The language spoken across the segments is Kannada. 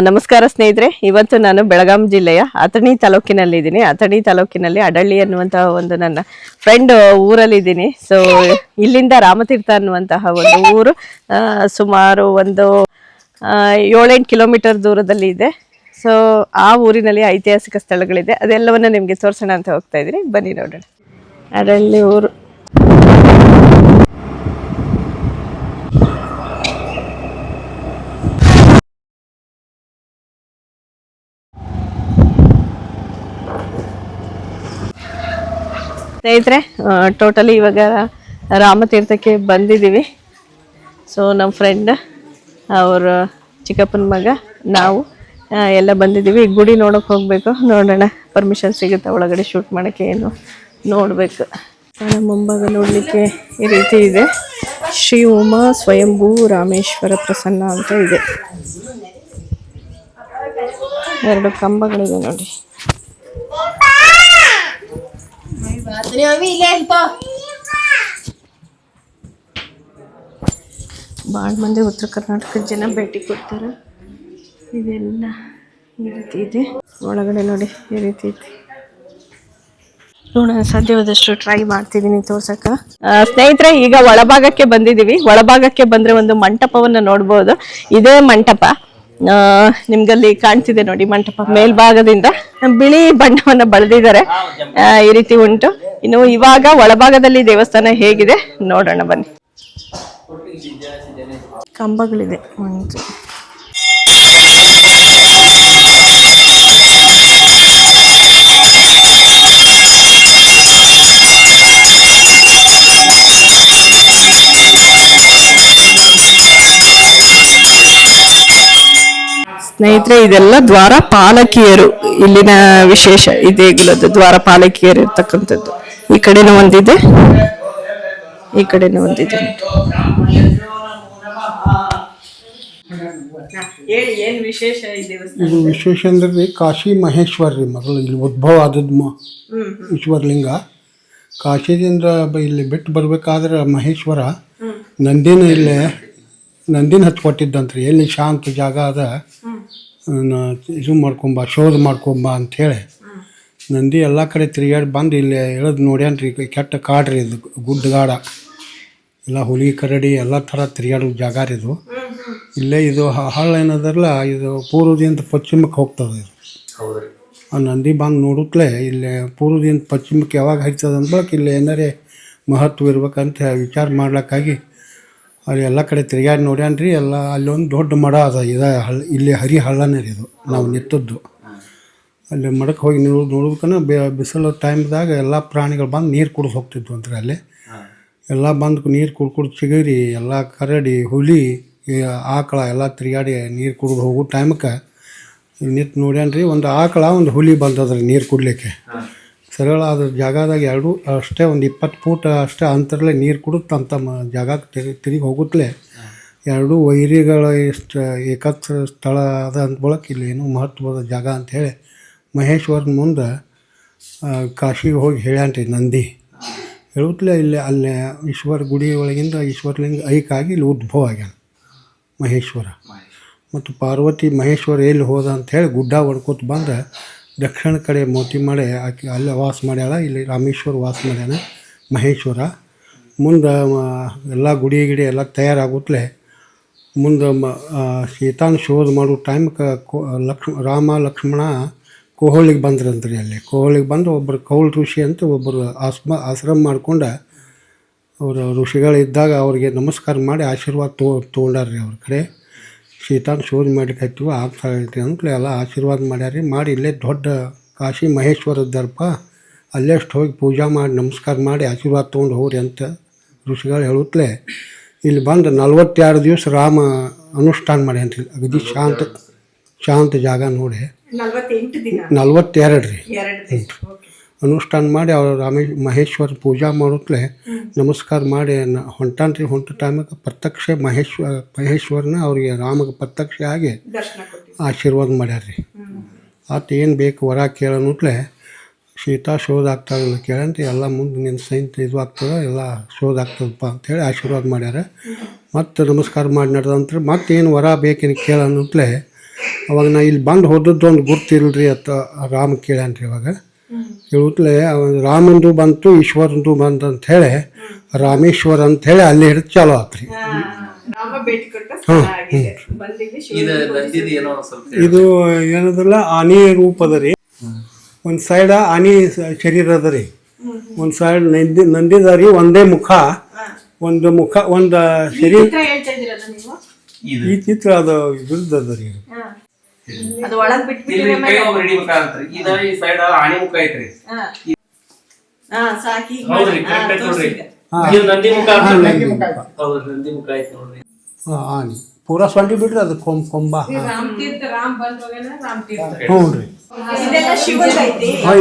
ನಮಸ್ಕಾರ ಸ್ನೇಹಿತರೆ, ಇವತ್ತು ನಾನು ಬೆಳಗಾಂ ಜಿಲ್ಲೆಯ ಅಥಣಿ ತಾಲೂಕಿನಲ್ಲಿದ್ದೀನಿ. ಅಥಣಿ ತಾಲೂಕಿನಲ್ಲಿ ಅಡಳ್ಳಿ ಅನ್ನುವಂತಹ ಒಂದು ನನ್ನ ಫ್ರೆಂಡ್ ಊರಲ್ಲಿದ್ದೀನಿ. ಸೊ ಇಲ್ಲಿಂದ ರಾಮತೀರ್ಥ ಅನ್ನುವಂತಹ ಒಂದು ಊರು ಸುಮಾರು ಒಂದು 7-8 ಕಿಲೋಮೀಟರ್ ದೂರದಲ್ಲಿ ಇದೆ. ಸೊ ಆ ಊರಿನಲ್ಲಿ ಐತಿಹಾಸಿಕ ಸ್ಥಳಗಳಿದೆ, ಅದೆಲ್ಲವನ್ನು ನಿಮಗೆ ತೋರಿಸೋಣ ಅಂತ ಹೋಗ್ತಾ ಇದ್ದೀನಿ. ಬನ್ನಿ ನೋಡೋಣ. ಅಡಳ್ಳಿ ಊರು ಸ್ನೇಹಿತರೆ, ಟೋಟಲಿ ಇವಾಗ ರಾಮತೀರ್ಥಕ್ಕೆ ಬಂದಿದ್ದೀವಿ. ಸೊ ನಮ್ಮ ಫ್ರೆಂಡ್, ಅವ್ರ ಚಿಕ್ಕಪ್ಪನ ಮಗ, ನಾವು ಎಲ್ಲ ಬಂದಿದ್ದೀವಿ. ಗುಡಿ ನೋಡೋಕೆ ಹೋಗಬೇಕು. ನೋಡೋಣ ಪರ್ಮಿಷನ್ ಸಿಗುತ್ತೆ ಒಳಗಡೆ ಶೂಟ್ ಮಾಡೋಕ್ಕೆ, ಏನು ನೋಡಬೇಕು. ನಮ್ಮ ಮುಂಭಾಗ ನೋಡಲಿಕ್ಕೆ ಈ ರೀತಿ ಇದೆ. ಶ್ರೀ ಉಮಾ ಸ್ವಯಂಭೂ ರಾಮೇಶ್ವರ ಪ್ರಸನ್ನ ಅಂತ ಇದೆ. 2 ಕಂಬಗಳಿದೆ ನೋಡಿ. ಭಾಳ ಮಂದಿ ಉತ್ತರ ಕರ್ನಾಟಕದ ಜನ ಭೇಟಿ ಕೊಡ್ತಾರೆ. ಇದೆಲ್ಲ ಈ ರೀತಿ ಇದೆ. ಒಳಗಡೆ ನೋಡಿ ಈ ರೀತಿ ಐತಿ. ನೋಡೋಣ, ಸಾಧ್ಯವಾದಷ್ಟು ಟ್ರೈ ಮಾಡ್ತಿದ್ದೀನಿ ತೋರ್ಸಕ್ಕ. ಸ್ನೇಹಿತರೆ, ಈಗ ಒಳಭಾಗಕ್ಕೆ ಬಂದಿದ್ದೀವಿ. ಒಳಭಾಗಕ್ಕೆ ಬಂದ್ರೆ ಒಂದು ಮಂಟಪವನ್ನು ನೋಡ್ಬೋದು. ಇದೇ ಮಂಟಪ, ನಿಮ್ಗಲ್ಲಿ ಕಾಣ್ತಿದೆ ನೋಡಿ. ಮಂಟಪ ಮೇಲ್ಭಾಗದಿಂದ ಬಿಳಿ ಬಣ್ಣವನ್ನ ಬಳದಿದ್ದಾರೆ. ಈ ರೀತಿ ಉಂಟು. ಇನ್ನು ಇವಾಗ ಒಳಭಾಗದಲ್ಲಿ ದೇವಸ್ಥಾನ ಹೇಗಿದೆ ನೋಡೋಣ ಬನ್ನಿ. ಕಂಬಗಳಿದೆ. ಸ್ನೇಹಿತರೆ, ಇದೆಲ್ಲ ದ್ವಾರಪಾಲಕಿಯರು. ಇಲ್ಲಿನ ವಿಶೇಷ ಈ ದೇಗುಲದ ದ್ವಾರಪಾಲಕಿಯರು ಇರ್ತಕ್ಕಂಥದ್ದು. ಈ ಕಡೆನೂ ಒಂದಿದೆ, ಈ ಕಡೆನೂ ಒಂದಿದೆ. ಏನ್ ವಿಶೇಷ ಇದು? ವಿಶೇಷ ಅಂದ್ರೆ ಕಾಶಿ ಮಹೇಶ್ವರ ರೀ. ಮೊದಲು ಇಲ್ಲಿ ಉದ್ಭವ ಆದದ್ದು ಈಶ್ವರಲಿಂಗ. ಕಾಶಿದಿಂದ ಇಲ್ಲಿ ಬಿಟ್ಟು ಬರ್ಬೇಕಾದ್ರೆ ಮಹೇಶ್ವರ ನಂದಿನ ಹಚ್ಕೊಟ್ಟಿದ್ದಂತ್ರಿ. ಎಲ್ಲಿ ಶಾಂತ ಜಾಗ ಅದ ಇದು ಮಾಡ್ಕೊಂಬ, ಶೋಧ ಮಾಡ್ಕೊಂಬ ಅಂಥೇಳಿ ನಂದಿ ಎಲ್ಲ ಕಡೆ ತಿರುಗಾಡಿ ಬಂದು ಇಲ್ಲಿ ಎಳೆದು ನೋಡ್ಯಾನ್ರಿ. ಕೆಟ್ಟ ಕಾಡ್ರಿ ಇದು, ಗುಡ್ಡಗಾಡ ಎಲ್ಲ, ಹುಲಿ ಕರಡಿ ಎಲ್ಲ ಥರ ತಿರುಗಾಡೋ ಜಾಗ ರೀ ಇದು. ಇಲ್ಲೇ ಇದು ಹಳ್ಳ ಏನದಲ್ಲ, ಇದು ಪೂರ್ವದಿಂದ ಪಶ್ಚಿಮಕ್ಕೆ ಹೋಗ್ತದೆ. ಇದು ಆ ನಂದಿ ಬಂದು ನೋಡುತ್ತಲೇ ಇಲ್ಲಿ ಪೂರ್ವದಿಂದ ಪಶ್ಚಿಮಕ್ಕೆ ಯಾವಾಗ ಹರಿತದ ಅಂದ್ಬಳಕ್ಕೆ ಇಲ್ಲಿ ಏನಾರೇ ಮಹತ್ವ ಇರ್ಬೇಕಂತ ವಿಚಾರ ಮಾಡ್ಲಿಕ್ಕಾಗಿ ಅಲ್ಲಿ ಎಲ್ಲ ಕಡೆ ತಿರುಗಾಡಿ ನೋಡ್ಯಾನ್ರಿ. ಎಲ್ಲ ಅಲ್ಲೊಂದು ದೊಡ್ಡ ಮಡ ಅದ. ಇಲ್ಲಿ ಹರಿ ಹಳ್ಳನೇ ರೀ ಇದು, ನಾವು ನಿಂತದ್ದು. ಅಲ್ಲಿ ಮಡಕ್ಕೆ ಹೋಗಿ ನೋಡ್ಬೇಕನ್ನ ಬಿಸಿಲು ಟೈಮ್ದಾಗ ಎಲ್ಲ ಪ್ರಾಣಿಗಳು ಬಂದು ನೀರು ಕುಡಿದು ಹೋಗ್ತಿದ್ವು ಅಂತಾರೆ. ಅಲ್ಲಿ ಎಲ್ಲ ಬಂದು ನೀರು ಕುಡ್ದು ಚಿಗರಿ, ಎಲ್ಲ ಕರಡಿ, ಹುಲಿ, ಆಕಳ ಎಲ್ಲ ತಿರುಗಾಡಿ ನೀರು ಕುಡಿದು ಹೋಗೋ ಟೈಮಕ್ಕೆ ನಿಂತು ನೋಡ್ಯಾನ್ರಿ. ಒಂದು ಆಕಳ, ಒಂದು ಹುಲಿ ಬಂದದ್ರಿ ನೀರು ಕುಡ್ಲಿಕ್ಕೆ. ಸರಳ ಅದ್ರ ಜಾಗದಾಗ ಎರಡು ಅಷ್ಟೇ, ಒಂದು 20 ಫೂಟ್ ಅಷ್ಟೇ ಅಂತರಲ್ಲೇ ನೀರು ಕುಡಿದು ತಮ್ಮ ಜಾಗಕ್ಕೆ ತಿರುಗಿ ಹೋಗುತ್ತಲೇ ಎರಡೂ ವೈರಿಗಳ ಎಷ್ಟು ಏಕತ್ರ ಸ್ಥಳ ಅದ ಅಂದ್ಬಳಕ್ಕೆ ಇಲ್ಲಿ ಏನೋ ಮಹತ್ವದ ಜಾಗ ಅಂಥೇಳಿ ಮಹೇಶ್ವರನ ಮುಂದೆ ಕಾಶಿಗೆ ಹೋಗಿ ಹೇಳ್ಯಾನ್ರಿ ನಂದಿ. ಹೇಳುತ್ತಲೇ ಅಲ್ಲೇ ಈಶ್ವರ ಗುಡಿ ಒಳಗಿಂದ ಈಶ್ವರಲಿಂಗ ಐಕಾಗಿ ಇಲ್ಲಿ ಉದ್ಭವ ಆಗ್ಯಾನ ಮಹೇಶ್ವರ. ಮತ್ತು ಪಾರ್ವತಿ ಮಹೇಶ್ವರ ಎಲ್ಲಿ ಹೋದ ಅಂಥೇಳಿ ಗುಡ್ಡ ಹೊಡ್ಕೊತ ಬಂದ್ರೆ ದಕ್ಷಿಣ ಕಡೆ ಮೋತಿ ಮಾಡಿ ಆಕೆ ಅಲ್ಲೇ ವಾಸ ಮಾಡ್ಯಾಳ. ಇಲ್ಲಿ ರಾಮೇಶ್ವರ ವಾಸ ಮಾಡ್ಯಾನ ಮಹೇಶ್ವರ. ಮುಂದೆ ಎಲ್ಲ ಗುಡಿ ಎಲ್ಲ ತಯಾರಾಗುತ್ತಲೇ ಮುಂದೆ ಸೀತಾನ ಶೋಧ ಮಾಡೋ ಟೈಮ್ಗೆ ರಾಮ ಲಕ್ಷ್ಮಣ ಕೋಹಳಿಗೆ ಬಂದ್ರಂತ್ರಿ. ಅಲ್ಲಿ ಕೋಹಳಿಗೆ ಬಂದು ಒಬ್ಬರು ಕೌಲ್ ಋಷಿ ಅಂತ ಒಬ್ಬರು ಆಶ್ರಮ ಮಾಡ್ಕೊಂಡು ಅವರು ಋಷಿಗಳಿದ್ದಾಗ ಅವ್ರಿಗೆ ನಮಸ್ಕಾರ ಮಾಡಿ ಆಶೀರ್ವಾದ ತೊಗೊಂಡಾರ್ರಿ. ಅವ್ರ ಕಡೆ ಸೀತಾನ ಶೋಧ ಮಾಡ್ಲಿಕ್ಕೆ ಹತ್ತೀವಿ, ಆಗ್ತಾಯಿತ್ತು ಅಂತಲೇ ಎಲ್ಲ ಆಶೀರ್ವಾದ ಮಾಡ್ಯಾರಿ. ಮಾಡಿ ಇಲ್ಲೇ ದೊಡ್ಡ ಕಾಶಿ ಮಹೇಶ್ವರದ್ದಪ್ಪ, ಅಲ್ಲೆಷ್ಟು ಹೋಗಿ ಪೂಜೆ ಮಾಡಿ ನಮಸ್ಕಾರ ಮಾಡಿ ಆಶೀರ್ವಾದ ತೊಗೊಂಡು ಹೋಗ್ರಿ ಅಂತ ಋಷಿಗಳು ಹೇಳುತ್ತಲೇ ಇಲ್ಲಿ ಬಂದು 42 ದಿವಸ ರಾಮ ಅನುಷ್ಠಾನ ಮಾಡ್ಯಾನ್ರಿ. ಅಗದಿ ಶಾಂತ ಜಾಗ ನೋಡಿ 42 ರೀ ಅನುಷ್ಠಾನ ಮಾಡಿ ಅವ್ರು ಮಹೇಶ್ವರ ಪೂಜೆ ಮಾಡೋತ್ಲೆ ನಮಸ್ಕಾರ ಮಾಡಿ ಹೊಂಟಾನ್ರಿ. ಹೊಂಟ ಟೈಮಿಗೆ ಪ್ರತ್ಯಕ್ಷ ಮಹೇಶ್ವರನ ಅವ್ರಿಗೆ ರಾಮಗೆ ಪ್ರತ್ಯಕ್ಷ ಆಗಿ ಆಶೀರ್ವಾದ ಮಾಡ್ಯಾರ್ರಿ. ಆತ ಏನು ಬೇಕು ವರ ಕೇಳೋತ್ಲೆ ಸೀತಾ ಶೋಧ ಆಗ್ತಾರಲ್ಲ ಕೇಳಂತ ಎಲ್ಲ ಮುಂದೆ ನಿನ್ನ ಸೈನ್ತ್ ಇದು ಆಗ್ತದೆ, ಎಲ್ಲ ಶೋಧ ಆಗ್ತದಪ್ಪ ಅಂಥೇಳಿ ಆಶೀರ್ವಾದ ಮಾಡ್ಯಾರ. ಮತ್ತು ನಮಸ್ಕಾರ ಮಾಡಿ ನಡೆದಂತ್ರ ಮತ್ತೇನು ವರ ಬೇಕೇನು ಕೇಳೋತ್ಲೆ ಅವಾಗ ನಾ ಇಲ್ಲಿ ಬಂದು ಹೋದದ್ದು ಒಂದು ಗುರ್ತಿಲ್ರಿ ಅಂತ ರಾಮ ಕೇಳ್ಯಾನ್ರಿ ಅವಾಗ ಕೇಳುತ್ತಲೇ ರಾಮಂದು ಬಂತು ಈಶ್ವರಂದು ಬಂತು ಅಂತ ಹೇಳಿ ರಾಮೇಶ್ವರ ಅಂತ ಹೇಳಿ ಅಲ್ಲಿ ಹಿಡಿದು ಚಾಲು ಆತ್ರಿ. ಇದು ಏನದಲ್ಲ ಆನೆ ರೂಪದ ರೀ. ಒಂದು ಸೈಡ್ ಆನೆ ಶರೀರ ಅದ ರೀ, ಒಂದು ಸೈಡ್ ನಂದಿದ ರೀ. ಒಂದೇ ಮುಖ, ಒಂದು ಶರೀರ. ಈ ಚಿತ್ರ ಅದು ಇದ್ರದ್ದು ಅದ ರೀ. ಆನೆ ಪೂರಾ ಸೊಂಟಿ ಬಿಡ್ರಿ ಅದು ಕೊಂಬ. ಹ್ಞೂ ರೀ,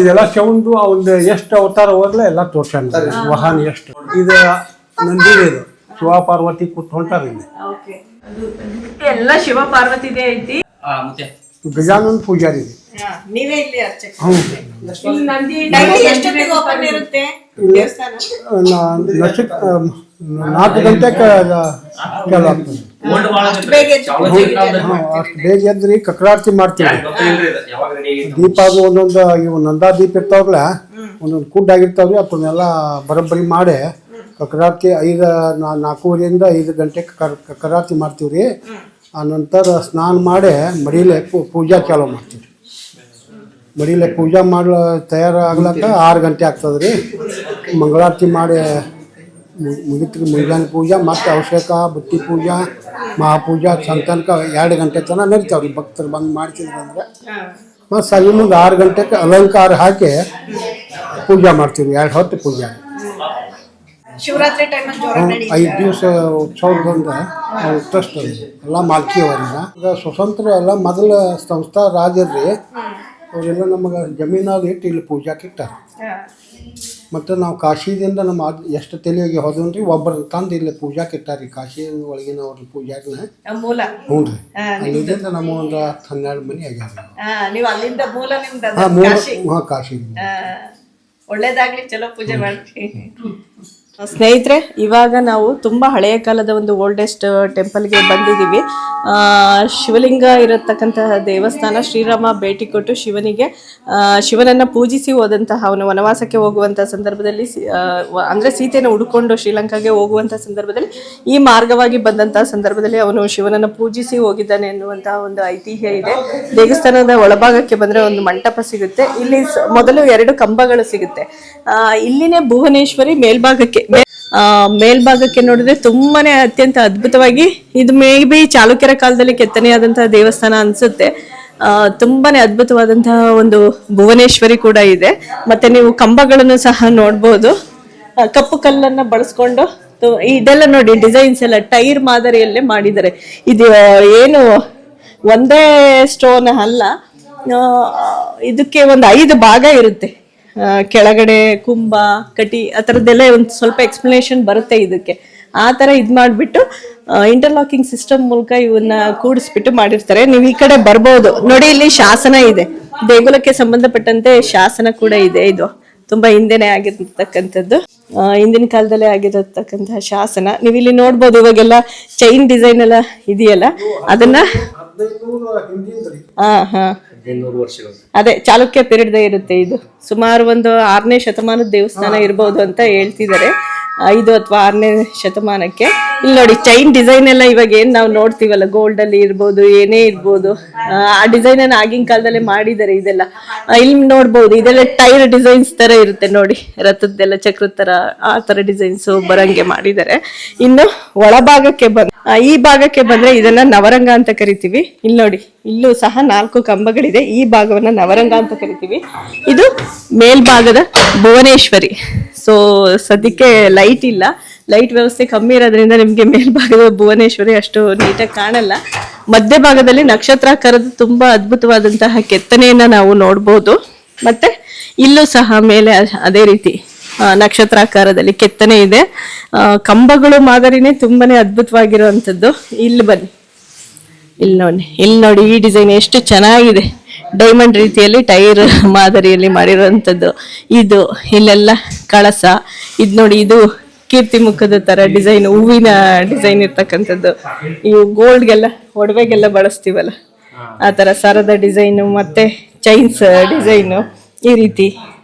ಇದೆಲ್ಲ ಶಿವಂದು ಒಂದು ಎಷ್ಟು ಅವತಾರ ಹೋಗ್ಲ ಎಲ್ಲ ತೋರ್ಸಂಡ ವಾಹನ ಎಷ್ಟು. ಇದು ನಂದಿ, ಇದು ಶಿವ ಪಾರ್ವತಿ ಕೂತ್ ಹೊಂಟಾರ. ಎಲ್ಲ ಶಿವ ಪಾರ್ವತಿದೇ ಐತಿ. ಗಜಾನನ ಪೂಜಾರಿ. ನೀವೇ ಇಲ್ಲಿ ಅರ್ಚಕ. ಹ್ಞೂ, 4 ಗಂಟೆಗೆ ಚಾಲು ಆಗ್ತದೆ. ಅಷ್ಟು ಬೇಗ ಎದ್ರಿ ಕಕ್ರಾರ್ತಿ ಮಾಡ್ತೀವಿ. ದೀಪ ಅದು ಒಂದೊಂದು ಇವು ನಂದಾ ದೀಪ ಇರ್ತಾವ್ರಲ್ಲ, ಒಂದೊಂದು ಕುಡ್ ಆಗಿರ್ತಾವ್ರಿ. ಅದನ್ನೆಲ್ಲ ಬರೋಬ್ಬರಿ ಮಾಡಿ ಕಕ್ರಾರ್ತಿ 4:45 ರಿಂದ 5 ಗಂಟೆಗೆ ಕಕ್ರಾರ್ತಿ ಮಾಡ್ತೀವಿ ರೀ. ಆ ನಂತರ ಸ್ನಾನ ಮಾಡಿ ಮಡಿಲೆ ಪೂಜಾ ಚಾಲು ಮಾಡ್ತೀವಿ. ಮಡಿಲೆ ಪೂಜಾ ಮಾಡಲು ತಯಾರಾಗ್ಲಕ್ಕ 6 ಗಂಟೆ ಆಗ್ತದೆ ರೀ. ಮಂಗಳಾರತಿ ಮಾಡಿ ಮುಗಿತ್ರಿ. ಮುಂಜಾನೆ ಪೂಜಾ ಮತ್ತು ಅಭಿಷೇಕ, ಬುತ್ತಿ ಪೂಜಾ, ಮಹಾಪೂಜಾ ಸಂತನಕ 2 ಗಂಟೆ ತನಕ ನಡೀತಾವ್ರಿ. ಭಕ್ತರು ಬಂದು ಮಾಡ್ತಿದ್ರು ಅಂದರೆ ಮತ್ತು ಸಂಜೆ ಮುಂದೆ 6 ಗಂಟೆಗೆ ಅಲಂಕಾರ ಹಾಕಿ ಪೂಜಾ ಮಾಡ್ತೀವಿ. 2 ಹೊತ್ತು ಪೂಜಾ. ಶಿವರಾತ್ರಿ ಟೈಮ್ 5 ದಿವಸ ಉತ್ಸವದಿಂದ ಟ್ರಸ್ಟ್ ಎಲ್ಲ ಮಾಲ್ಕಿ ಅವರಿಂದ. ಈಗ ಸ್ವತಂತ್ರ ಎಲ್ಲ ಮೊದಲ ಸಂಸ್ಥಾ ರಾಜರ್ರಿ ಅವರೆಲ್ಲ ನಮಗೆ ಜಮೀನಾಗ ಇಟ್ಟು ಇಲ್ಲಿ ಪೂಜಾಕ್ಕೆ ಇಟ್ಟಾರ. ಮತ್ತು ನಾವು ಕಾಶಿದಿಂದ ನಮ್ಮ ಎಷ್ಟು ತಲೆಯಾಗಿ ಹೋದ್ರಿ ಒಬ್ಬರು ತಂದು ಇಲ್ಲಿ ಪೂಜಾಕ್ಕೆ ಇಟ್ಟಾರ್ರಿ. ಕಾಶಿ ಒಳಗಿನ ಅವ್ರ ಪೂಜಾರಿನ. ಹ್ಞೂ ರೀ, ಅಲ್ಲಿಂದ ನಮ್ಮ ಒಂದು 12 ಮನೆ ಆಗ್ಯಾರ. ಹಾಂ, ಕಾಶಿ. ಒಳ್ಳೇದಾಗ್ಲಿ, ಚಲೋ ಪೂಜೆ ಮಾಡ್ತೀವಿ. ಸ್ನೇಹಿತರೆ, ಇವಾಗ ನಾವು ತುಂಬ ಹಳೆಯ ಕಾಲದ ಒಂದು ಓಲ್ಡೆಸ್ಟ್ ಟೆಂಪಲ್ಗೆ ಬಂದಿದ್ದೀವಿ. ಶಿವಲಿಂಗ ಇರತಕ್ಕಂತಹ ದೇವಸ್ಥಾನ. ಶ್ರೀರಾಮ ಭೇಟಿ ಕೊಟ್ಟು ಶಿವನನ್ನು ಪೂಜಿಸಿ ಹೋದಂತಹ, ಅವನು ವನವಾಸಕ್ಕೆ ಹೋಗುವಂಥ ಸಂದರ್ಭದಲ್ಲಿ ಅಂದರೆ ಸೀತೆಯನ್ನು ಹುಡುಕೊಂಡು ಶ್ರೀಲಂಕಾಗೆ ಹೋಗುವಂಥ ಸಂದರ್ಭದಲ್ಲಿ ಈ ಮಾರ್ಗವಾಗಿ ಬಂದಂತಹ ಸಂದರ್ಭದಲ್ಲಿ ಅವನು ಶಿವನನ್ನು ಪೂಜಿಸಿ ಹೋಗಿದ್ದಾನೆ ಎನ್ನುವಂತಹ ಒಂದು ಐತಿಹ್ಯ ಇದೆ. ದೇವಸ್ಥಾನದ ಒಳಭಾಗಕ್ಕೆ ಬಂದರೆ ಒಂದು ಮಂಟಪ ಸಿಗುತ್ತೆ. ಇಲ್ಲಿ ಮೊದಲು 2 ಕಂಬಗಳು ಸಿಗುತ್ತೆ. ಇಲ್ಲಿನೇ ಭುವನೇಶ್ವರಿ ಮೇಲ್ಭಾಗಕ್ಕೆ ನೋಡಿದ್ರೆ ತುಂಬಾನೇ ಅತ್ಯಂತ ಅದ್ಭುತವಾಗಿ, ಇದು ಮೇ ಬಿ ಚಾಲುಕ್ಯರ ಕಾಲದಲ್ಲಿ ಕೆತ್ತನೆಯಾದಂತಹ ದೇವಸ್ಥಾನ ಅನ್ಸುತ್ತೆ. ತುಂಬಾನೇ ಅದ್ಭುತವಾದಂತಹ ಒಂದು ಭುವನೇಶ್ವರಿ ಕೂಡ ಇದೆ. ಮತ್ತೆ ನೀವು ಕಂಬಗಳನ್ನು ಸಹ ನೋಡ್ಬೋದು. ಕಪ್ಪು ಕಲ್ಲನ್ನ ಬಳಸ್ಕೊಂಡು ಇದೆಲ್ಲ ನೋಡಿ, ಡಿಸೈನ್ಸ್ ಎಲ್ಲ ಟೈರ್ ಮಾದರಿಯಲ್ಲೇ ಮಾಡಿದ್ದಾರೆ. ಇದು ಏನು ಒಂದೇ ಸ್ಟೋನ್ ಅಲ್ಲ, ಇದಕ್ಕೆ ಒಂದು 5 ಭಾಗ ಇರುತ್ತೆ. ಕೆಳಗಡೆ ಕುಂಭ, ಕಟಿ, ಆ ಥರದ್ದೆಲ್ಲ ಒಂದು ಸ್ವಲ್ಪ ಎಕ್ಸ್ಪ್ಲನೇಷನ್ ಬರುತ್ತೆ ಇದಕ್ಕೆ. ಆ ಥರ ಇದು ಮಾಡಿಬಿಟ್ಟು ಇಂಟರ್ಲಾಕಿಂಗ್ ಸಿಸ್ಟಮ್ ಮೂಲಕ ಇವನ್ನ ಕೂಡಿಸ್ಬಿಟ್ಟು ಮಾಡಿರ್ತಾರೆ. ನೀವು ಈ ಕಡೆ ಬರ್ಬೋದು ನೋಡಿ, ಇಲ್ಲಿ ಶಾಸನ ಇದೆ. ದೇಗುಲಕ್ಕೆ ಸಂಬಂಧಪಟ್ಟಂತೆ ಶಾಸನ ಕೂಡ ಇದೆ. ಇದು ತುಂಬಾ ಹಿಂದೆನೆ ಆಗಿರ್ತಕ್ಕಂಥದ್ದು, ಹಿಂದಿನ ಕಾಲದಲ್ಲೇ ಆಗಿರತಕ್ಕಂತಹ ಶಾಸನ. ನೀವು ಇಲ್ಲಿ ನೋಡ್ಬೋದು. ಇವಾಗೆಲ್ಲ ಚೈನ್ ಡಿಸೈನ್ ಎಲ್ಲ ಇದೆಯಲ್ಲ, ಅದನ್ನ ಅದೇ ಚಾಲುಕ್ಯ ಪೀರಿಯಡ್ ಇರುತ್ತೆ. ಇದು ಸುಮಾರು ಒಂದು 6ನೇ ಶತಮಾನದ ದೇವಸ್ಥಾನ ಇರ್ಬೋದು ಅಂತ ಹೇಳ್ತಿದ್ದಾರೆ. 5 ಅಥವಾ 6ನೇ ಶತಮಾನಕ್ಕೆ. ಇಲ್ಲಿ ನೋಡಿ, ಚೈನ್ ಡಿಸೈನ್ ಎಲ್ಲ ಇವಾಗ ಏನ್ ನಾವು ನೋಡ್ತೀವಲ್ಲ, ಗೋಲ್ಡ್ ಅಲ್ಲಿ ಇರ್ಬೋದು, ಏನೇ ಇರ್ಬೋದು, ಆ ಡಿಸೈನ್ ಅನ್ನ ಆಗಿನ ಕಾಲದಲ್ಲೇ ಮಾಡಿದ್ದಾರೆ. ಇದೆಲ್ಲ ಇಲ್ಲಿ ನೋಡ್ಬೋದು. ಇದೆಲ್ಲ ಟೈರ್ ಡಿಸೈನ್ಸ್ ತರ ಇರುತ್ತೆ ನೋಡಿ, ರಥದ್ದೆಲ್ಲ ಚಕ್ರದ ತರ ಆ ತರ ಡಿಸೈನ್ಸ್ ಬರಂಗೆ ಮಾಡಿದ್ದಾರೆ. ಇನ್ನು ಒಳಭಾಗಕ್ಕೆ ಈ ಭಾಗಕ್ಕೆ ಬಂದ್ರೆ ಇದನ್ನ ನವರಂಗ ಅಂತ ಕರಿತೀವಿ. ಇಲ್ಲಿ ನೋಡಿ, ಇಲ್ಲೂ ಸಹ 4 ಕಂಬಗಳಿದೆ. ಈ ಭಾಗವನ್ನ ನವರಂಗ ಅಂತ ಕರಿತೀವಿ. ಇದು ಮೇಲ್ಭಾಗದ ಭುವನೇಶ್ವರಿ. ಸೊ ಸದ್ಯಕ್ಕೆ ಲೈಟ್ ಇಲ್ಲ, ಲೈಟ್ ವ್ಯವಸ್ಥೆ ಕಮ್ಮಿ ಇರೋದ್ರಿಂದ ನಿಮಗೆ ಮೇಲ್ಭಾಗದ ಭುವನೇಶ್ವರಿ ಅಷ್ಟು ನೀಟಾಗಿ ಕಾಣಲ್ಲ. ಮಧ್ಯಭಾಗದಲ್ಲಿ ನಕ್ಷತ್ರಾಕಾರದ ತುಂಬಾ ಅದ್ಭುತವಾದಂತಹ ಕೆತ್ತನೆಯನ್ನ ನಾವು ನೋಡ್ಬೋದು. ಮತ್ತೆ ಇಲ್ಲೂ ಸಹ ಮೇಲೆ ಅದೇ ರೀತಿ ನಕ್ಷತ್ರಾಕಾರದಲ್ಲಿ ಕೆತ್ತನೆ ಇದೆ. ಕಂಬಗಳು ಮಾದರಿನೇ ತುಂಬಾನೇ ಅದ್ಭುತವಾಗಿರುವಂಥದ್ದು. ಇಲ್ಲಿ ಬನ್ನಿ, ಇಲ್ಲಿ ನೋಡಿ ಈ ಡಿಸೈನ್ ಎಷ್ಟು ಚೆನ್ನಾಗಿದೆ. ಡೈಮಂಡ್ ರೀತಿಯಲ್ಲಿ ಟೈರ್ ಮಾದರಿಯಲ್ಲಿ ಮಾಡಿರುವಂಥದ್ದು ಇದು. ಇಲ್ಲೆಲ್ಲ ಕಳಸ, ಇದು ನೋಡಿ, ಇದು ಕೀರ್ತಿ ಮುಖದ ತರ ಡಿಸೈನ್, ಹೂವಿನ ಡಿಸೈನ್ ಇರ್ತಕ್ಕಂಥದ್ದು. ಇವು ಗೋಲ್ಡ್ಗೆಲ್ಲ, ಒಡವೆಗೆಲ್ಲ ಬಳಸ್ತೀವಲ್ಲ ಆ ತರ ಸರದ ಡಿಸೈನು ಮತ್ತೆ ಚೈನ್ಸ್ ಡಿಸೈನು ಈ ರೀತಿ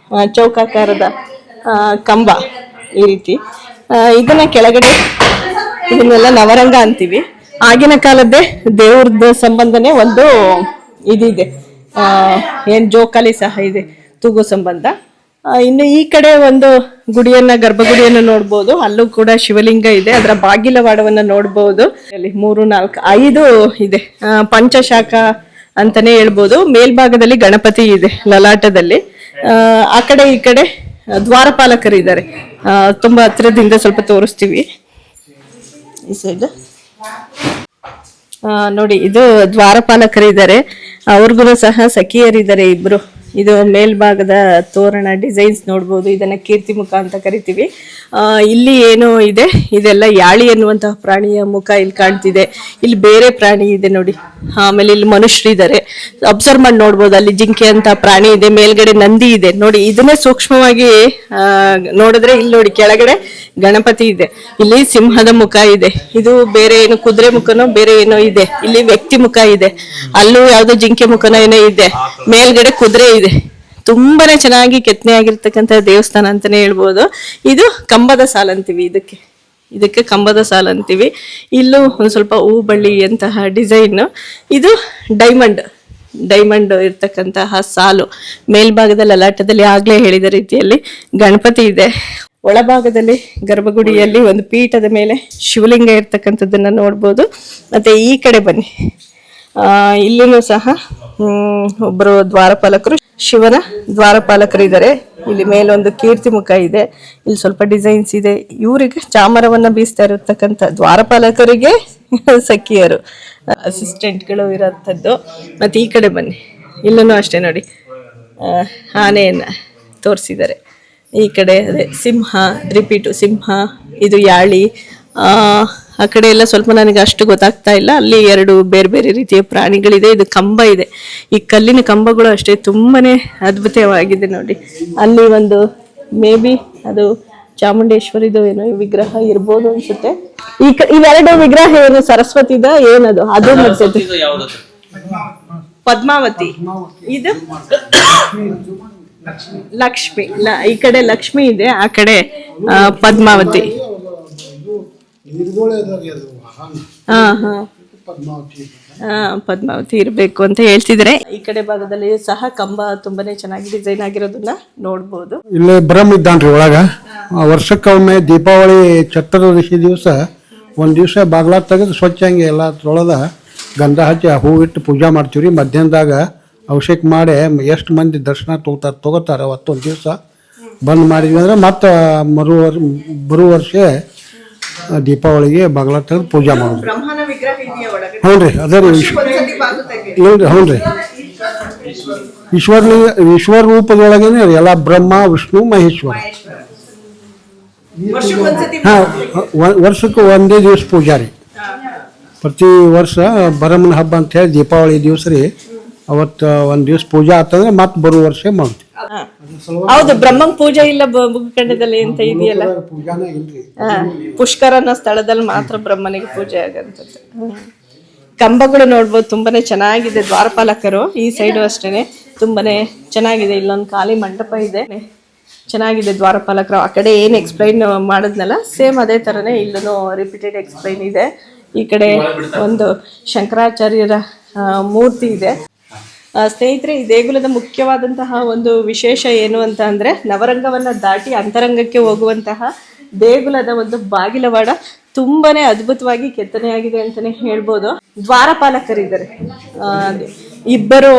ಚೌಕಾಕಾರದ ಕಂಬ ಈ ರೀತಿ ಇದನ್ನ ಕೆಳಗಡೆ ಇದನ್ನೆಲ್ಲ ನವರಂಗ ಅಂತೀವಿ. ಆಗಿನ ಕಾಲದ್ದೇ ದೇವ್ರದ್ದು ಸಂಬಂಧನೇ ಒಂದು ಇದಿದೆ, ಏನ್ ಜೋಕಾಲಿ ಸಹ ಇದೆ, ತೂಗು ಸಂಬಂಧ. ಇನ್ನು ಈ ಕಡೆ ಒಂದು ಗುಡಿಯನ್ನ, ಗರ್ಭಗುಡಿಯನ್ನ ನೋಡ್ಬೋದು. ಅಲ್ಲೂ ಕೂಡ ಶಿವಲಿಂಗ ಇದೆ, ಅದರ ಬಾಗಿಲವಾಡವನ್ನ ನೋಡ್ಬೋದು. ಅಲ್ಲಿ 3, 4, 5 ಇದೆ, ಪಂಚಶಾಖ ಅಂತಾನೆ ಹೇಳ್ಬೋದು. ಮೇಲ್ಭಾಗದಲ್ಲಿ ಗಣಪತಿ ಇದೆ ಲಲಾಟದಲ್ಲಿ. ಆ ಕಡೆ ಈ ಕಡೆ ದ್ವಾರಪಾಲಕರು ಇದ್ದಾರೆ, ತುಂಬಾ ಹತ್ರದಿಂದ ಸ್ವಲ್ಪ ತೋರಿಸ್ತೀವಿ. ಈ ಸೈಡ್ ನೋಡಿ, ಇದು ದ್ವಾರಪಾಲಕರು ಇದ್ದಾರೆ, ಅವ್ರಿಗೂ ಸಹ ಸಖಿಯರಿದ್ದಾರೆ ಇಬ್ರು. ಇದು ಮೇಲ್ಭಾಗದ ತೋರಣ ಡಿಸೈನ್ಸ್ ನೋಡ್ಬೋದು. ಇದನ್ನ ಕೀರ್ತಿ ಮುಖ ಅಂತ ಕರಿತೀವಿ. ಇಲ್ಲಿ ಏನು ಇದೆ, ಇದೆಲ್ಲ ಯಾಳಿ ಅನ್ನುವಂತಹ ಪ್ರಾಣಿಯ ಮುಖ ಇಲ್ಲಿ ಕಾಣ್ತಿದೆ. ಇಲ್ಲಿ ಬೇರೆ ಪ್ರಾಣಿ ಇದೆ ನೋಡಿ, ಆಮೇಲೆ ಇಲ್ಲಿ ಮನುಷ್ಯರಿದ್ದಾರೆ, ಅಬ್ಸರ್ವ್ ಮಾಡಿ ನೋಡ್ಬೋದು. ಅಲ್ಲಿ ಜಿಂಕೆ ಅಂತ ಪ್ರಾಣಿ ಇದೆ, ಮೇಲ್ಗಡೆ ನಂದಿ ಇದೆ ನೋಡಿ. ಇದನ್ನೇ ಸೂಕ್ಷ್ಮವಾಗಿ ನೋಡಿದ್ರೆ ಇಲ್ಲಿ ನೋಡಿ, ಕೆಳಗಡೆ ಗಣಪತಿ ಇದೆ, ಇಲ್ಲಿ ಸಿಂಹದ ಮುಖ ಇದೆ, ಇದು ಬೇರೆ ಏನು ಕುದುರೆ ಮುಖನೋ ಬೇರೆ ಏನೋ ಇದೆ, ಇಲ್ಲಿ ವ್ಯಕ್ತಿ ಮುಖ ಇದೆ, ಅಲ್ಲೂ ಯಾವ್ದೋ ಜಿಂಕೆ ಮುಖನೋ ಏನೋ ಇದೆ, ಮೇಲ್ಗಡೆ ಕುದುರೆ ಇದೆ. ತುಂಬಾನೇ ಚೆನ್ನಾಗಿ ಕೆತ್ತನೆ ಆಗಿರ್ತಕ್ಕಂಥ ದೇವಸ್ಥಾನ ಅಂತಾನೆ ಹೇಳ್ಬೋದು. ಇದು ಕಂಬದ ಸಾಲ್ ಅಂತೀವಿ, ಇದಕ್ಕೆ ಕಂಬದ ಸಾಲ್ ಅಂತೀವಿ. ಇಲ್ಲೂ ಒಂದ್ ಸ್ವಲ್ಪ ಹೂ ಬಳ್ಳಿ ಅಂತಹ ಡಿಸೈನ್. ಇದು ಡೈಮಂಡ್ ಇರ್ತಕ್ಕಂತಹ ಸಾಲು. ಮೇಲ್ಭಾಗದಲ್ಲಿ ಲಲಾಟದಲ್ಲಿ ಆಗ್ಲೇ ಹೇಳಿದ ರೀತಿಯಲ್ಲಿ ಗಣಪತಿ ಇದೆ. ಒಳಭಾಗದಲ್ಲಿ ಗರ್ಭಗುಡಿಯಲ್ಲಿ ಒಂದು ಪೀಠದ ಮೇಲೆ ಶಿವಲಿಂಗ ಇರ್ತಕ್ಕಂಥದ್ದನ್ನ ನೋಡ್ಬೋದು. ಮತ್ತೆ ಈ ಕಡೆ ಬನ್ನಿ, ಇಲ್ಲಿನೂ ಸಹ ಒಬ್ಬರು ದ್ವಾರಪಾಲಕರು, ಶಿವನ ದ್ವಾರಪಾಲಕರು ಇದ್ದಾರೆ. ಇಲ್ಲಿ ಮೇಲೊಂದು ಕೀರ್ತಿ ಮುಖ ಇದೆ, ಇಲ್ಲಿ ಸ್ವಲ್ಪ ಡಿಸೈನ್ಸ್ ಇದೆ. ಇವರಿಗೆ ಚಾಮರವನ್ನ ಬೀಸ್ತಾ ಇರತಕ್ಕಂಥ ದ್ವಾರಪಾಲಕರಿಗೆ ಸಖಿಯರು, ಅಸಿಸ್ಟೆಂಟ್ಗಳು ಇರೋಂಥದ್ದು. ಮತ್ತೆ ಈ ಕಡೆ ಬನ್ನಿ, ಇಲ್ಲೂ ಅಷ್ಟೇ ನೋಡಿ, ಆನೆಯನ್ನ ತೋರಿಸಿದ್ದಾರೆ. ಈ ಕಡೆ ಅದೇ ಸಿಂಹ, ರಿಪೀಟು ಸಿಂಹ, ಇದು ಯಾಳಿ. ಆ ಕಡೆ ಎಲ್ಲ ಸ್ವಲ್ಪ ನನಗೆ ಅಷ್ಟು ಗೊತ್ತಾಗ್ತಾ ಇಲ್ಲ. ಅಲ್ಲಿ 2 ಬೇರೆ ಬೇರೆ ರೀತಿಯ ಪ್ರಾಣಿಗಳಿದೆ. ಇದು ಕಂಬ ಇದೆ, ಈ ಕಲ್ಲಿನ ಕಂಬಗಳು ಅಷ್ಟೇ ತುಂಬಾನೇ ಅದ್ಭುತವಾಗಿದೆ ನೋಡಿ. ಅಲ್ಲಿ ಒಂದು ಮೇ ಬಿ ಅದು ಚಾಮುಂಡೇಶ್ವರಿದು ಏನೋ ವಿಗ್ರಹ ಇರ್ಬೋದು ಅನ್ಸುತ್ತೆ. ಇವೆರಡು ವಿಗ್ರಹ ಏನು ಸರಸ್ವತಿದ ಏನದು, ಅದು ಅನ್ಸುತ್ತೆ. ಪದ್ಮಾವತಿ, ಇದು ಲಕ್ಷ್ಮಿ. ಈ ಕಡೆ ಲಕ್ಷ್ಮಿ ಇದೆ, ಆ ಕಡೆ ಪದ್ಮಾವತಿ. ಪದ್ಮಾವತಿ ಇರ್ಬೇಕು ಅಂತ ಹೇಳ್ತಿದ್ರೆ. ಈ ಕಡೆ ಭಾಗದಲ್ಲಿ ಸಹ ಕಂಬ ತುಂಬಾನೇ ಚೆನ್ನಾಗಿ ಡಿಸೈನ್ ಆಗಿರೋದನ್ನ ನೋಡ್ಬೋದು. ಇಲ್ಲಿ ಬ್ರಹ್ಮ ಇದ್ದಾನ್ರಿ ಒಳಗ. ವರ್ಷಕ್ಕೊಮ್ಮೆ ದೀಪಾವಳಿ ಚತುರ್ದಶಿ ದಿವಸ ಒಂದ್ ದಿವಸ ಬಾಗ್ಲ ತೆಗೆದು ಸ್ವಚ್ಛ ಹಂಗೆ ಎಲ್ಲ ತೊಳೆದ ಗಂಧ ಹಚ್ಚಿ ಹೂವಿಟ್ಟು ಪೂಜಾ ಮಾಡ್ತೀವ್ರಿ. ಮಧ್ಯಾಹ್ನದಾಗ ಅಭಿಷೇಕ ಮಾಡಿ ಎಷ್ಟು ಮಂದಿ ದರ್ಶನ ತಗೋತಾರೆ ಅವತ್ತೊಂದು ದಿವಸ ಬಂದ್ ಮಾಡಿದ್ವಿ ಅಂದ್ರೆ ಮತ್ತೆ ಬರುವ ವರ್ಷ ದೀಪಾವಳಿಗೆ ಬಾಗ್ಲ ತೆಗೆದು ಪೂಜಾ ಮಾಡೋದು. ಹ್ಞೂ ರೀ, ಅದೇ ರೀ. ಇಲ್ರಿ, ಹ್ಞೂ ರೀ. ಈಶ್ವರ ರೂಪದೊಳಗೇನೆ ಎಲ್ಲ ಬ್ರಹ್ಮ, ವಿಷ್ಣು, ಮಹೇಶ್ವರ. ವರ್ಷಕ್ಕೆ ಒಂದೇ ದಿವಸ ಪೂಜಾ ರೀ. ಪ್ರತಿ ವರ್ಷ ಬರಮನ ಹಬ್ಬ ಅಂತ ಹೇಳಿ ದೀಪಾವಳಿ ದಿವಸ ರೀ, ಅವತ್ತು ಒಂದ್ ದಿವಸ ಪೂಜಾ ಆತಂದ್ರೆ ಮತ್ತೆ ಬರುವ ವರ್ಷ ಮಾಡ್ತೀವಿ. ಹೌದು, ಬ್ರಹ್ಮಂಗ್ ಪೂಜೆ ಇಲ್ಲ ಬುಗ್ಗಂಡದಲ್ಲಿ ಅಂತ ಇದೆಯಲ್ಲ, ಪುಷ್ಕರ ಅನ್ನೋ ಸ್ಥಳದಲ್ಲಿ ಮಾತ್ರ ಬ್ರಹ್ಮನಿಗೆ ಪೂಜೆ ಆಗಂತದ್ದು. ಕಂಬಗಳು ನೋಡ್ಬೋದು, ತುಂಬಾನೇ ಚೆನ್ನಾಗಿದೆ. ದ್ವಾರಪಾಲಕರು ಈ ಸೈಡು ಅಷ್ಟೇನೆ ತುಂಬಾನೇ ಚೆನ್ನಾಗಿದೆ. ಇಲ್ಲೊಂದು ಖಾಲಿ ಮಂಟಪ ಇದೆ, ಚೆನ್ನಾಗಿದೆ. ದ್ವಾರಪಾಲಕರು ಆ ಕಡೆ ಏನ್ ಎಕ್ಸ್ಪ್ಲೈನ್ ಮಾಡಿದ್ನಲ್ಲ, ಸೇಮ್ ಅದೇ ತರನೇ ಇಲ್ಲೂ ರಿಪೀಟೆಡ್ ಎಕ್ಸ್ಪ್ಲೈನ್ ಇದೆ. ಈ ಕಡೆ ಒಂದು ಶಂಕರಾಚಾರ್ಯರ ಮೂರ್ತಿ ಇದೆ. ಸ್ನೇಹಿತರೆ, ಈ ದೇಗುಲದ ಮುಖ್ಯವಾದಂತಹ ಒಂದು ವಿಶೇಷ ಏನು ಅಂತ ಅಂದ್ರೆ, ನವರಂಗವನ್ನ ದಾಟಿ ಅಂತರಂಗಕ್ಕೆ ಹೋಗುವಂತಹ ದೇಗುಲದ ಒಂದು ಬಾಗಿಲವಾಡ ತುಂಬಾನೇ ಅದ್ಭುತವಾಗಿ ಕೆತ್ತನೆಯಾಗಿದೆ ಅಂತಾನೆ ಹೇಳ್ಬೋದು. ದ್ವಾರಪಾಲಕರಿದ್ದಾರೆ, ಇಬ್ಬರು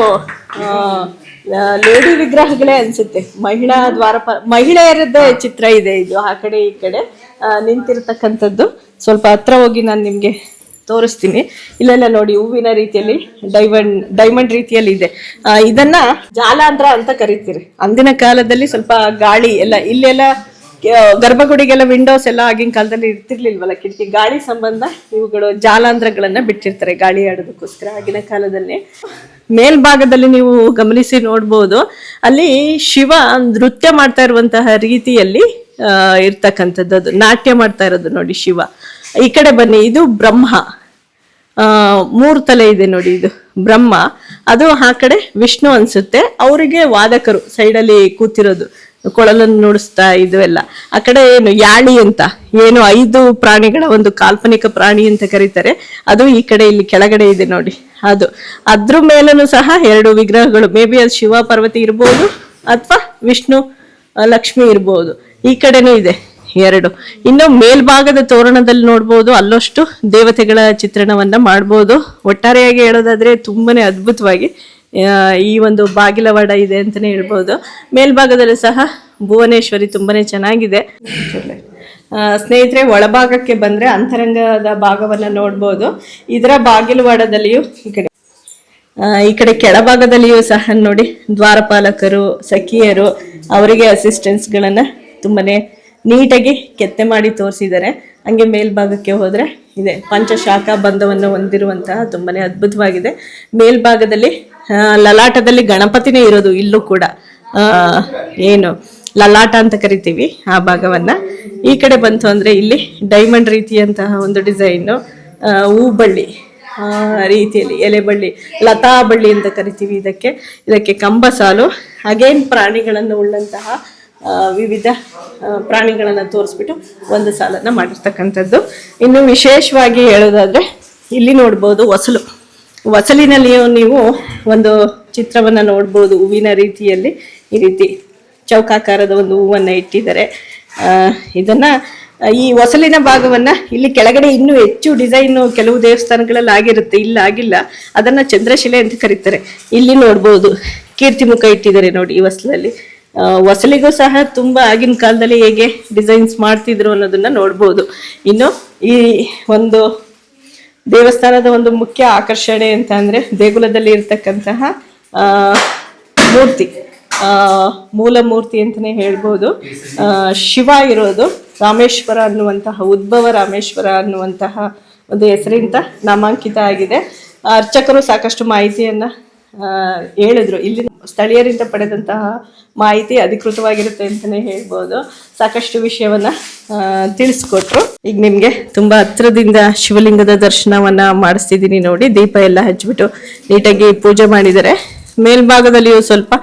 ಲೇಡಿ ವಿಗ್ರಹಗಳೇ ಅನ್ಸುತ್ತೆ. ಮಹಿಳೆಯರದ್ದೇ ಚಿತ್ರ ಇದೆ ಇದು. ಆ ಕಡೆ ಈ ಕಡೆ ನಿಂತಿರ್ತಕ್ಕಂಥದ್ದು. ಸ್ವಲ್ಪ ಹತ್ರ ಹೋಗಿ ನಾನು ನಿಮ್ಗೆ ತೋರಿಸ್ತೀನಿ. ಇಲ್ಲೆಲ್ಲ ನೋಡಿ, ಹೂವಿನ ರೀತಿಯಲ್ಲಿ ಡೈಮಂಡ್ ರೀತಿಯಲ್ಲಿ ಇದೆ. ಇದನ್ನ ಜಾಲಾಂಧ್ರ ಅಂತ ಕರಿತೀರಿ. ಅಂದಿನ ಕಾಲದಲ್ಲಿ ಸ್ವಲ್ಪ ಗಾಳಿ ಎಲ್ಲ, ಇಲ್ಲೆಲ್ಲ ಗರ್ಭಗುಡಿಗೆಲ್ಲ ವಿಂಡೋಸ್ ಎಲ್ಲ ಆಗಿನ ಕಾಲದಲ್ಲಿ ಇರ್ತಿರ್ಲಿಲ್ವಲ್ಲ, ಕಿಟಕಿ, ಗಾಳಿ ಸಂಬಂಧ ಇವುಗಳು ಜಾಲಾಂಧ್ರಗಳನ್ನ ಬಿಟ್ಟಿರ್ತಾರೆ ಗಾಳಿ ಆಡೋದಕ್ಕೋಸ್ಕರ ಆಗಿನ ಕಾಲದಲ್ಲಿ. ಮೇಲ್ಭಾಗದಲ್ಲಿ ನೀವು ಗಮನಿಸಿ ನೋಡ್ಬೋದು, ಅಲ್ಲಿ ಶಿವ ನೃತ್ಯ ಮಾಡ್ತಾ ಇರುವಂತಹ ರೀತಿಯಲ್ಲಿ ಇರ್ತಕ್ಕಂಥದ್ದು, ಅದು ನಾಟ್ಯ ಮಾಡ್ತಾ ಇರೋದು ನೋಡಿ ಶಿವ. ಈ ಕಡೆ ಬನ್ನಿ, ಇದು ಬ್ರಹ್ಮ. ಮೂರು ತಲೆ ಇದೆ ನೋಡಿ, ಇದು ಬ್ರಹ್ಮ, ಅದು ಆ ಕಡೆ ವಿಷ್ಣು ಅನ್ಸುತ್ತೆ. ಅವರಿಗೆ ವಾದಕರು ಸೈಡಲ್ಲಿ ಕೂತಿರೋದು, ಕೊಳಲನ್ನು ನುಡಿಸ್ತಾ ಇದು ಎಲ್ಲ. ಆ ಕಡೆ ಏನು ಯಾಳಿ ಅಂತ ಏನು 5 ಪ್ರಾಣಿಗಳ ಒಂದು ಕಾಲ್ಪನಿಕ ಪ್ರಾಣಿ ಅಂತ ಕರೀತಾರೆ, ಅದು ಈ ಕಡೆ ಇಲ್ಲಿ ಕೆಳಗಡೆ ಇದೆ ನೋಡಿ. ಅದು ಅದ್ರ ಮೇಲೂ ಸಹ 2 ವಿಗ್ರಹಗಳು, ಮೇ ಬಿ ಅದು ಶಿವ ಪಾರ್ವತಿ ಇರ್ಬೋದು ಅಥವಾ ವಿಷ್ಣು ಲಕ್ಷ್ಮಿ ಇರ್ಬೋದು. ಈ ಕಡೆನೂ ಇದೆ 2. ಇನ್ನು ಮೇಲ್ಭಾಗದ ತೋರಣದಲ್ಲಿ ನೋಡ್ಬೋದು, ಅಲ್ಲಷ್ಟು ದೇವತೆಗಳ ಚಿತ್ರಣವನ್ನ ಮಾಡ್ಬೋದು. ಒಟ್ಟಾರೆಯಾಗಿ ಹೇಳೋದಾದ್ರೆ ತುಂಬಾನೇ ಅದ್ಭುತವಾಗಿ ಈ ಒಂದು ಬಾಗಿಲವಾಡ ಇದೆ ಅಂತಾನೆ ಹೇಳ್ಬೋದು. ಮೇಲ್ಭಾಗದಲ್ಲಿ ಸಹ ಭುವನೇಶ್ವರಿ ತುಂಬಾನೇ ಚೆನ್ನಾಗಿದೆ. ಸ್ನೇಹಿತರೆ, ಒಳಭಾಗಕ್ಕೆ ಬಂದ್ರೆ ಅಂತರಂಗದ ಭಾಗವನ್ನ ನೋಡ್ಬೋದು. ಇದರ ಬಾಗಿಲವಾಡದಲ್ಲಿಯೂ ಈ ಕಡೆ ಕೆಳಭಾಗದಲ್ಲಿಯೂ ಸಹ ನೋಡಿ, ದ್ವಾರಪಾಲಕರು, ಸಖಿಯರು, ಅವರಿಗೆ ಅಸಿಸ್ಟೆಂಟ್ಸ್ಗಳನ್ನ ತುಂಬಾನೇ ನೀಟಾಗಿ ಕೆತ್ತೆ ಮಾಡಿ ತೋರಿಸಿದ್ದಾರೆ. ಹಂಗೆ ಮೇಲ್ಭಾಗಕ್ಕೆ ಹೋದ್ರೆ ಇದೆ ಪಂಚಶಾಖಾ ಬಂಧವನ್ನು ಹೊಂದಿರುವಂತಹ ತುಂಬಾನೇ ಅದ್ಭುತವಾಗಿದೆ. ಮೇಲ್ಭಾಗದಲ್ಲಿ ಲಲಾಟದಲ್ಲಿ ಗಣಪತಿನೇ ಇರೋದು. ಇಲ್ಲೂ ಕೂಡ ಏನು ಲಲಾಟ ಅಂತ ಕರಿತೀವಿ ಆ ಭಾಗವನ್ನ. ಈ ಕಡೆ ಬಂತು ಅಂದ್ರೆ ಇಲ್ಲಿ ಡೈಮಂಡ್ ರೀತಿಯಂತಹ ಒಂದು ಡಿಸೈನು, ಹೂಬಳ್ಳಿ ರೀತಿಯಲ್ಲಿ, ಎಲೆ ಬಳ್ಳಿ, ಲತಾ ಬಳ್ಳಿ ಅಂತ ಕರಿತೀವಿ ಇದಕ್ಕೆ ಕಂಬ ಸಾಲು, ಅಗೇನ್ ಪ್ರಾಣಿಗಳನ್ನು ಉಳ್ಳಂತಹ ವಿವಿಧ ಪ್ರಾಣಿಗಳನ್ನ ತೋರಿಸ್ಬಿಟ್ಟು ಒಂದು ಸಾಲನ್ನ ಮಾಡಿರ್ತಕ್ಕಂಥದ್ದು. ಇನ್ನು ವಿಶೇಷವಾಗಿ ಹೇಳೋದಾದ್ರೆ ಇಲ್ಲಿ ನೋಡ್ಬೋದು ಹೊಸಲಿನಲ್ಲಿಯೂ ನೀವು ಒಂದು ಚಿತ್ರವನ್ನ ನೋಡ್ಬೋದು. ಹೂವಿನ ರೀತಿಯಲ್ಲಿ ಈ ರೀತಿ ಚೌಕಾಕಾರದ ಒಂದು ಹೂವನ್ನ ಇಟ್ಟಿದ್ದಾರೆ. ಇದನ್ನ ಈ ಹೊಸಲಿನ ಭಾಗವನ್ನ ಇಲ್ಲಿ ಕೆಳಗಡೆ ಇನ್ನೂ ಹೆಚ್ಚು ಡಿಸೈನ್ ಕೆಲವು ದೇವಸ್ಥಾನಗಳಲ್ಲಿ ಆಗಿರುತ್ತೆ, ಇಲ್ಲ ಆಗಿಲ್ಲ. ಅದನ್ನ ಚಂದ್ರಶಿಲೆ ಅಂತ ಕರೀತಾರೆ. ಇಲ್ಲಿ ನೋಡ್ಬೋದು ಕೀರ್ತಿಮುಖ ಇಟ್ಟಿದ್ದಾರೆ ನೋಡಿ ಈ ಹೊಸಲಲ್ಲಿ. ಹೊಸಲಿಗೂ ಸಹ ತುಂಬಾ ಆಗಿನ ಕಾಲದಲ್ಲಿ ಹೇಗೆ ಡಿಸೈನ್ಸ್ ಮಾಡ್ತಿದ್ರು ಅನ್ನೋದನ್ನ ನೋಡ್ಬೋದು. ಇನ್ನು ಈ ಒಂದು ದೇವಸ್ಥಾನದ ಒಂದು ಮುಖ್ಯ ಆಕರ್ಷಣೆ ಅಂತ ಅಂದ್ರೆ ದೇಗುಲದಲ್ಲಿ ಇರ್ತಕ್ಕಂತಹ ಮೂರ್ತಿ, ಮೂಲ ಮೂರ್ತಿ ಅಂತಾನೆ ಹೇಳ್ಬೋದು. ಶಿವ ಇರೋದು ರಾಮೇಶ್ವರ ಅನ್ನುವಂತಹ, ಉದ್ಭವ ರಾಮೇಶ್ವರ ಅನ್ನುವಂತಹ ಒಂದು ಹೆಸರಿಂದ ನಾಮಾಂಕಿತ ಆಗಿದೆ. ಅರ್ಚಕರು ಸಾಕಷ್ಟು ಮಾಹಿತಿಯನ್ನ ಹೇಳಿದ್ರು. ಇಲ್ಲಿ ಸ್ಥಳೀಯರಿಂದ ಪಡೆದಂತಹ ಮಾಹಿತಿ ಅಧಿಕೃತವಾಗಿರುತ್ತೆ ಅಂತಾನೆ ಹೇಳ್ಬೋದು. ಸಾಕಷ್ಟು ವಿಷಯವನ್ನ ತಿಳಿಸ್ಕೊಟ್ರು. ಈಗ ನಿಮ್ಗೆ ತುಂಬಾ ಹತ್ರದಿಂದ ಶಿವಲಿಂಗದ ದರ್ಶನವನ್ನ ಮಾಡಿಸ್ತಿದ್ದೀನಿ ನೋಡಿ. ದೀಪ ಎಲ್ಲ ಹಚ್ಬಿಟ್ಟು ನೀಟಾಗಿ ಪೂಜೆ ಮಾಡಿದ್ದಾರೆ. ಮೇಲ್ಭಾಗದಲ್ಲಿಯೂ ಸ್ವಲ್ಪ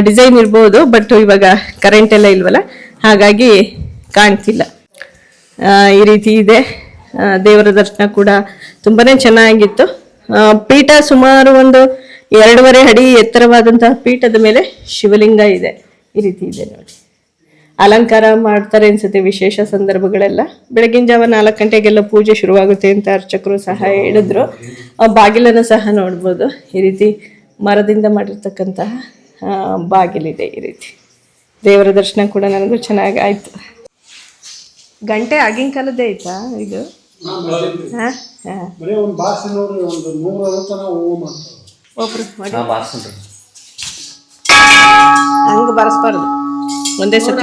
ಡಿಸೈನ್ ಇರ್ಬೋದು, ಬಟ್ ಇವಾಗ ಕರೆಂಟ್ ಎಲ್ಲ ಇಲ್ವಲ್ಲ, ಹಾಗಾಗಿ ಕಾಣ್ತಿಲ್ಲ. ಈ ರೀತಿ ಇದೆ. ದೇವರ ದರ್ಶನ ಕೂಡ ತುಂಬಾನೇ ಚೆನ್ನಾಗಿತ್ತು. ಪೀಠ ಸುಮಾರು ಒಂದು 2.5 ಅಡಿ ಎತ್ತರವಾದಂತಹ ಪೀಠದ ಮೇಲೆ ಶಿವಲಿಂಗ ಇದೆ. ಈ ರೀತಿ ಇದೆ ನೋಡಿ. ಅಲಂಕಾರ ಮಾಡ್ತಾರೆ ಅನ್ಸುತ್ತೆ ವಿಶೇಷ ಸಂದರ್ಭಗಳೆಲ್ಲ. ಬೆಳಗಿನ ಜಾವ 4 ಗಂಟೆಗೆಲ್ಲ ಪೂಜೆ ಶುರುವಾಗುತ್ತೆ ಅಂತ ಅರ್ಚಕರು ಸಹ ಹೇಳಿದ್ರು. ಬಾಗಿಲನ್ನು ಸಹ ನೋಡ್ಬೋದು. ಈ ರೀತಿ ಮರದಿಂದ ಮಾಡಿರ್ತಕ್ಕಂತಹ ಬಾಗಿಲಿದೆ. ಈ ರೀತಿ ದೇವರ ದರ್ಶನ ಕೂಡ ನನಗೂ ಚೆನ್ನಾಗಿ ಆಯ್ತು. ಗಂಟೆ ಆಗಿನ ಕಾಲದ್ದೇ ಆಯ್ತಾ ಇದು? ಒಬ್ರು ಹಂಗ ಬಾರಿಸ್ಬಾರ್ದು ಒಂದೇ ಸತಿ.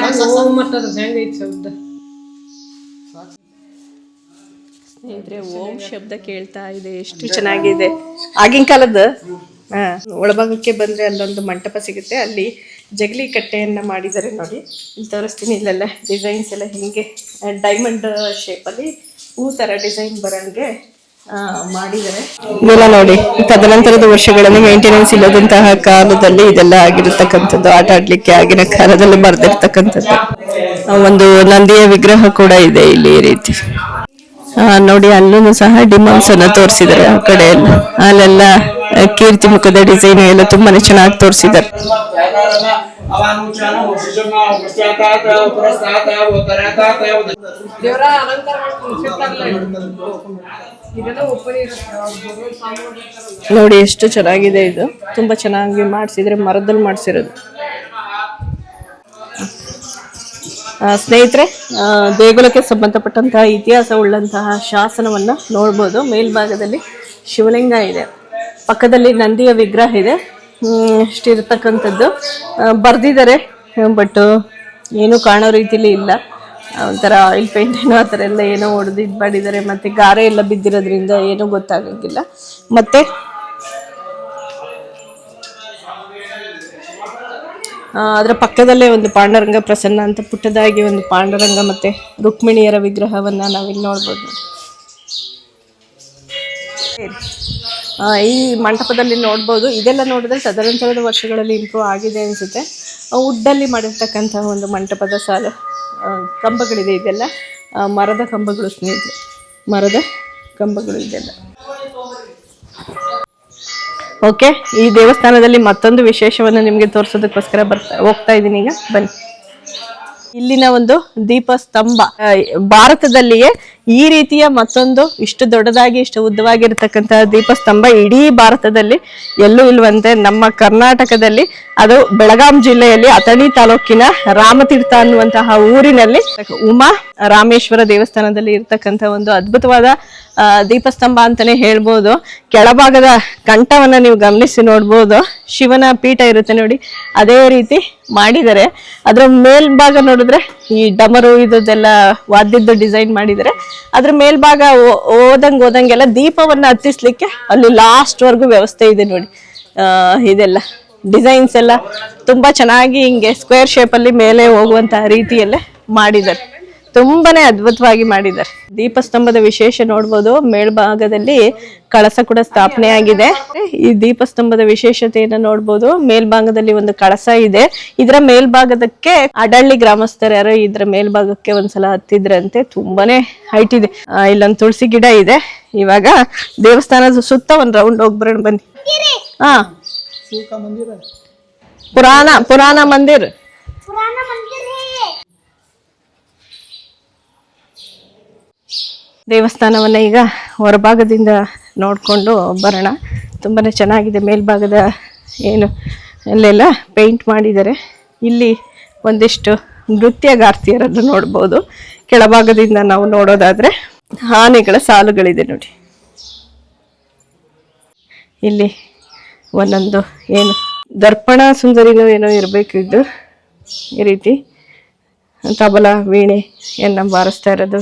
ಸ್ನೇಹಿತರೆ, ಓಂ ಶಬ್ದ ಕೇಳ್ತಾ ಇದೆ, ಎಷ್ಟು ಚೆನ್ನಾಗಿದೆ. ಆಗಿನ ಕಾಲದ ಒಳಭಾಗಕ್ಕೆ ಬಂದ್ರೆ ಅಲ್ಲೊಂದು ಮಂಟಪ ಸಿಗುತ್ತೆ. ಅಲ್ಲಿ ಜಗಲಿ ಕಟ್ಟೆಯನ್ನ ಮಾಡಿದ್ದಾರೆ ನೋಡಿ. ಇಲ್ಲಿ ತೋರಿಸ್ತೀನಿ. ಇಲ್ಲೆಲ್ಲ ಡಿಸೈನ್ಸ್ ಎಲ್ಲ ಹಿಂಗೆ ಡೈಮಂಡ್ ಶೇಪಲ್ಲಿ ಹೂ ತರ ಡಿಸೈನ್ ಬರಂಗೆ ಮಾಡಿದ್ದಾರೆ. ಇದೆಲ್ಲ ನೋಡಿ, ತದನಂತರದ ವರ್ಷಗಳಲ್ಲಿ ಮೇಂಟೆನೆನ್ಸ್ ಇಲ್ಲದಂತಹ ಕಾಲದಲ್ಲಿ ಇದೆಲ್ಲ ಆಗಿರತಕ್ಕಂಥದ್ದು. ಆಟ ಆಡ್ಲಿಕ್ಕೆ ಆಗಿನ ಕಾಲದಲ್ಲಿ ಬರ್ದಿರ್ತಕ್ಕಂಥದ್ದು. ಒಂದು ನಂದಿಯ ವಿಗ್ರಹ ಕೂಡ ಇದೆ ಇಲ್ಲಿ ಈ ರೀತಿ. ನೋಡಿ, ಅಲ್ಲೂ ಸಹ ಡಿಮಾನ್ಸ್ ಅನ್ನ ತೋರಿಸಿದ್ದಾರೆ. ಆ ಕಡೆ ಎಲ್ಲ ಅಲ್ಲೆಲ್ಲ ಕೀರ್ತಿ ಮುಖದ ಡಿಸೈನ್ ಎಲ್ಲ ತುಂಬಾನೇ ಚೆನ್ನಾಗಿ ತೋರಿಸಿದ್ದಾರೆ. ನೋಡಿ ಎಷ್ಟು ಚೆನ್ನಾಗಿದೆ. ಇದು ತುಂಬಾ ಚೆನ್ನಾಗಿ ಮಾಡಿಸಿದ್ರೆ, ಮರದಲ್ಲಿ ಮಾಡಿಸಿರೋದು. ಸ್ನೇಹಿತರೆ, ದೇಗುಲಕ್ಕೆ ಸಂಬಂಧಪಟ್ಟಂತಹ ಇತಿಹಾಸ ಉಳ್ಳಂತಹ ಶಾಸನವನ್ನ ನೋಡ್ಬೋದು. ಮೇಲ್ಭಾಗದಲ್ಲಿ ಶಿವಲಿಂಗ ಇದೆ, ಪಕ್ಕದಲ್ಲಿ ನಂದಿಯ ವಿಗ್ರಹ ಇದೆ. ಇಷ್ಟಿರ್ತಕ್ಕಂಥದ್ದು ಬರ್ದಿದ್ದಾರೆ, ಬಟ್ ಏನು ಕಾಣೋ ರೀತಿಲಿ ಇಲ್ಲ. ಒಂಥರ ಆಯಿಲ್ ಪೇಂಟ್ ಏನೋ ಆ ಥರ ಎಲ್ಲ ಏನೋ ಹೊಡೆದು ಇದು ಮಾಡಿದ್ದಾರೆ. ಮತ್ತೆ ಗಾರೆ ಎಲ್ಲ ಬಿದ್ದಿರೋದ್ರಿಂದ ಏನೂ ಗೊತ್ತಾಗಂಗಿಲ್ಲ. ಮತ್ತೆ ಅದರ ಪಕ್ಕದಲ್ಲೇ ಒಂದು ಪಾಂಡುರಂಗ ಪ್ರಸನ್ನ ಅಂತ ಪುಟ್ಟದಾಗಿ ಒಂದು ಪಾಂಡುರಂಗ ಮತ್ತೆ ರುಕ್ಮಿಣಿಯರ ವಿಗ್ರಹವನ್ನ ನಾವಿಲ್ಲಿ ನೋಡ್ಬೋದು. ಈ ಮಂಟಪದಲ್ಲಿ ನೋಡ್ಬೋದು, ಇದೆಲ್ಲ ನೋಡಿದ್ರೆ ತದನಂತರದ ವರ್ಷಗಳಲ್ಲಿ ಇಂಪ್ರೂವ್ ಆಗಿದೆ ಅನಿಸುತ್ತೆ. ವುಡ್ಡಲ್ಲಿ ಮಾಡಿರ್ತಕ್ಕಂಥ ಒಂದು ಮಂಟಪದ ಸಾಲು ಕಂಬಗಳಿದೆ. ಇದೆಲ್ಲ ಮರದ ಕಂಬಗಳು ಸ್ನೇಹಿತರೆ, ಮರದ ಕಂಬಗಳು ಇದೆಲ್ಲ. ಓಕೆ, ಈ ದೇವಸ್ಥಾನದಲ್ಲಿ ಮತ್ತೊಂದು ವಿಶೇಷವನ್ನು ನಿಮಗೆ ತೋರಿಸೋದಕ್ಕೋಸ್ಕರ ಹೋಗ್ತಾ ಇದ್ದೀನಿ. ಈಗ ಬನ್ನಿ. ಇಲ್ಲಿನ ಒಂದು ದೀಪಸ್ತಂಭ ಭಾರತದಲ್ಲಿಯೇ ಈ ರೀತಿಯ ಮತ್ತೊಂದು ಇಷ್ಟು ದೊಡ್ಡದಾಗಿ ಇಷ್ಟು ಉದ್ದವಾಗಿರ್ತಕ್ಕಂಥ ದೀಪಸ್ತಂಭ ಇಡೀ ಭಾರತದಲ್ಲಿ ಎಲ್ಲೂ ಇಲ್ವಂತೆ. ನಮ್ಮ ಕರ್ನಾಟಕದಲ್ಲಿ ಅದು ಬೆಳಗಾಂ ಜಿಲ್ಲೆಯಲ್ಲಿ ಅಥಣಿ ತಾಲೂಕಿನ ರಾಮತೀರ್ಥ ಅನ್ನುವಂತಹ ಊರಿನಲ್ಲಿ ಉಮಾ ರಾಮೇಶ್ವರ ದೇವಸ್ಥಾನದಲ್ಲಿ ಇರ್ತಕ್ಕಂಥ ಒಂದು ಅದ್ಭುತವಾದ ದೀಪಸ್ತಂಭ ಅಂತಾನೆ ಹೇಳ್ಬೋದು. ಕೆಳಭಾಗದ ಕಂಠವನ್ನ ನೀವು ಗಮನಿಸಿ ನೋಡ್ಬೋದು. ಶಿವನ ಪೀಠ ಇರುತ್ತೆ ನೋಡಿ, ಅದೇ ರೀತಿ ಮಾಡಿದರೆ. ಅದರ ಮೇಲ್ಭಾಗ ನೋಡಿದ್ರೆ ಈ ಡಮರು ಇದೆಲ್ಲ ವಾದ್ಯದ್ದು ಡಿಸೈನ್ ಮಾಡಿದರೆ. ಅದ್ರ ಮೇಲ್ಭಾಗ ಹೋದಂಗೆಲ್ಲ ದೀಪವನ್ನ ಹತ್ತಿಸ್ಲಿಕ್ಕೆ ಅಲ್ಲಿ ಲಾಸ್ಟ್ ವರ್ಗು ವ್ಯವಸ್ಥೆ ಇದೆ ನೋಡಿ. ಇದೆಲ್ಲ ಡಿಸೈನ್ಸ್ ಎಲ್ಲ ತುಂಬಾ ಚೆನ್ನಾಗಿ ಹಿಂಗೆ ಸ್ಕ್ವೇರ್ ಶೇಪ್ ಅಲ್ಲಿ ಮೇಲೆ ಹೋಗುವಂತಹ ರೀತಿಯಲ್ಲೇ ಮಾಡಿದ್ದಾರೆ. ತುಂಬಾನೇ ಅದ್ಭುತವಾಗಿ ಮಾಡಿದ್ದಾರೆ. ದೀಪಸ್ತಂಭದ ವಿಶೇಷ ನೋಡ್ಬೋದು, ಮೇಲ್ಭಾಗದಲ್ಲಿ ಕಳಸ ಕೂಡ ಸ್ಥಾಪನೆ ಆಗಿದೆ. ಈ ದೀಪಸ್ತಂಭದ ವಿಶೇಷತೆಯನ್ನ ನೋಡ್ಬೋದು. ಮೇಲ್ಭಾಗದಲ್ಲಿ ಒಂದು ಕಳಸ ಇದೆ. ಇದರ ಮೇಲ್ಭಾಗದಕ್ಕೆ ಅಡಳ್ಳಿ ಗ್ರಾಮಸ್ಥರು ಯಾರೋ ಇದ್ರ ಮೇಲ್ಭಾಗಕ್ಕೆ ಒಂದ್ಸಲ ಹತ್ತಿದ್ರಂತೆ. ತುಂಬಾನೇ ಹೈಟ್ ಇದೆ. ಇಲ್ಲೊಂದು ತುಳಸಿ ಗಿಡ ಇದೆ. ಇವಾಗ ದೇವಸ್ಥಾನದ ಸುತ್ತ ಒಂದ್ ರೌಂಡ್ ಹೋಗ್ಬರೋಣ ಬನ್ನಿ. ಹಾ, ಪುರಾಣ ಮಂದಿರ್. ದೇವಸ್ಥಾನವನ್ನ ಈಗ ಹೊರಭಾಗದಿಂದ ನೋಡ್ಕೊಂಡು ಬರೋಣ. ತುಂಬಾನೇ ಚೆನ್ನಾಗಿದೆ. ಮೇಲ್ಭಾಗದ ಏನು ಅಲ್ಲೆಲ್ಲ ಪೇಂಟ್ ಮಾಡಿದ್ದಾರೆ. ಇಲ್ಲಿ ಒಂದಿಷ್ಟು ನೃತ್ಯಗಾರ್ತಿಯರನ್ನು ನೋಡ್ಬೋದು. ಕೆಳಭಾಗದಿಂದ ನಾವು ನೋಡೋದಾದ್ರೆ ಆನೆಗಳ ಸಾಲುಗಳಿದೆ ನೋಡಿ. ಇಲ್ಲಿ ಒಂದೊಂದು ಏನು ದರ್ಪಣ ಸುಂದರಿನೋ ಏನೋ ಇರಬೇಕಿದ್ದು ಈ ರೀತಿ ತಬಲ ವೀಣೆಯನ್ನು ಬಾರಿಸ್ತಾ ಇರೋದು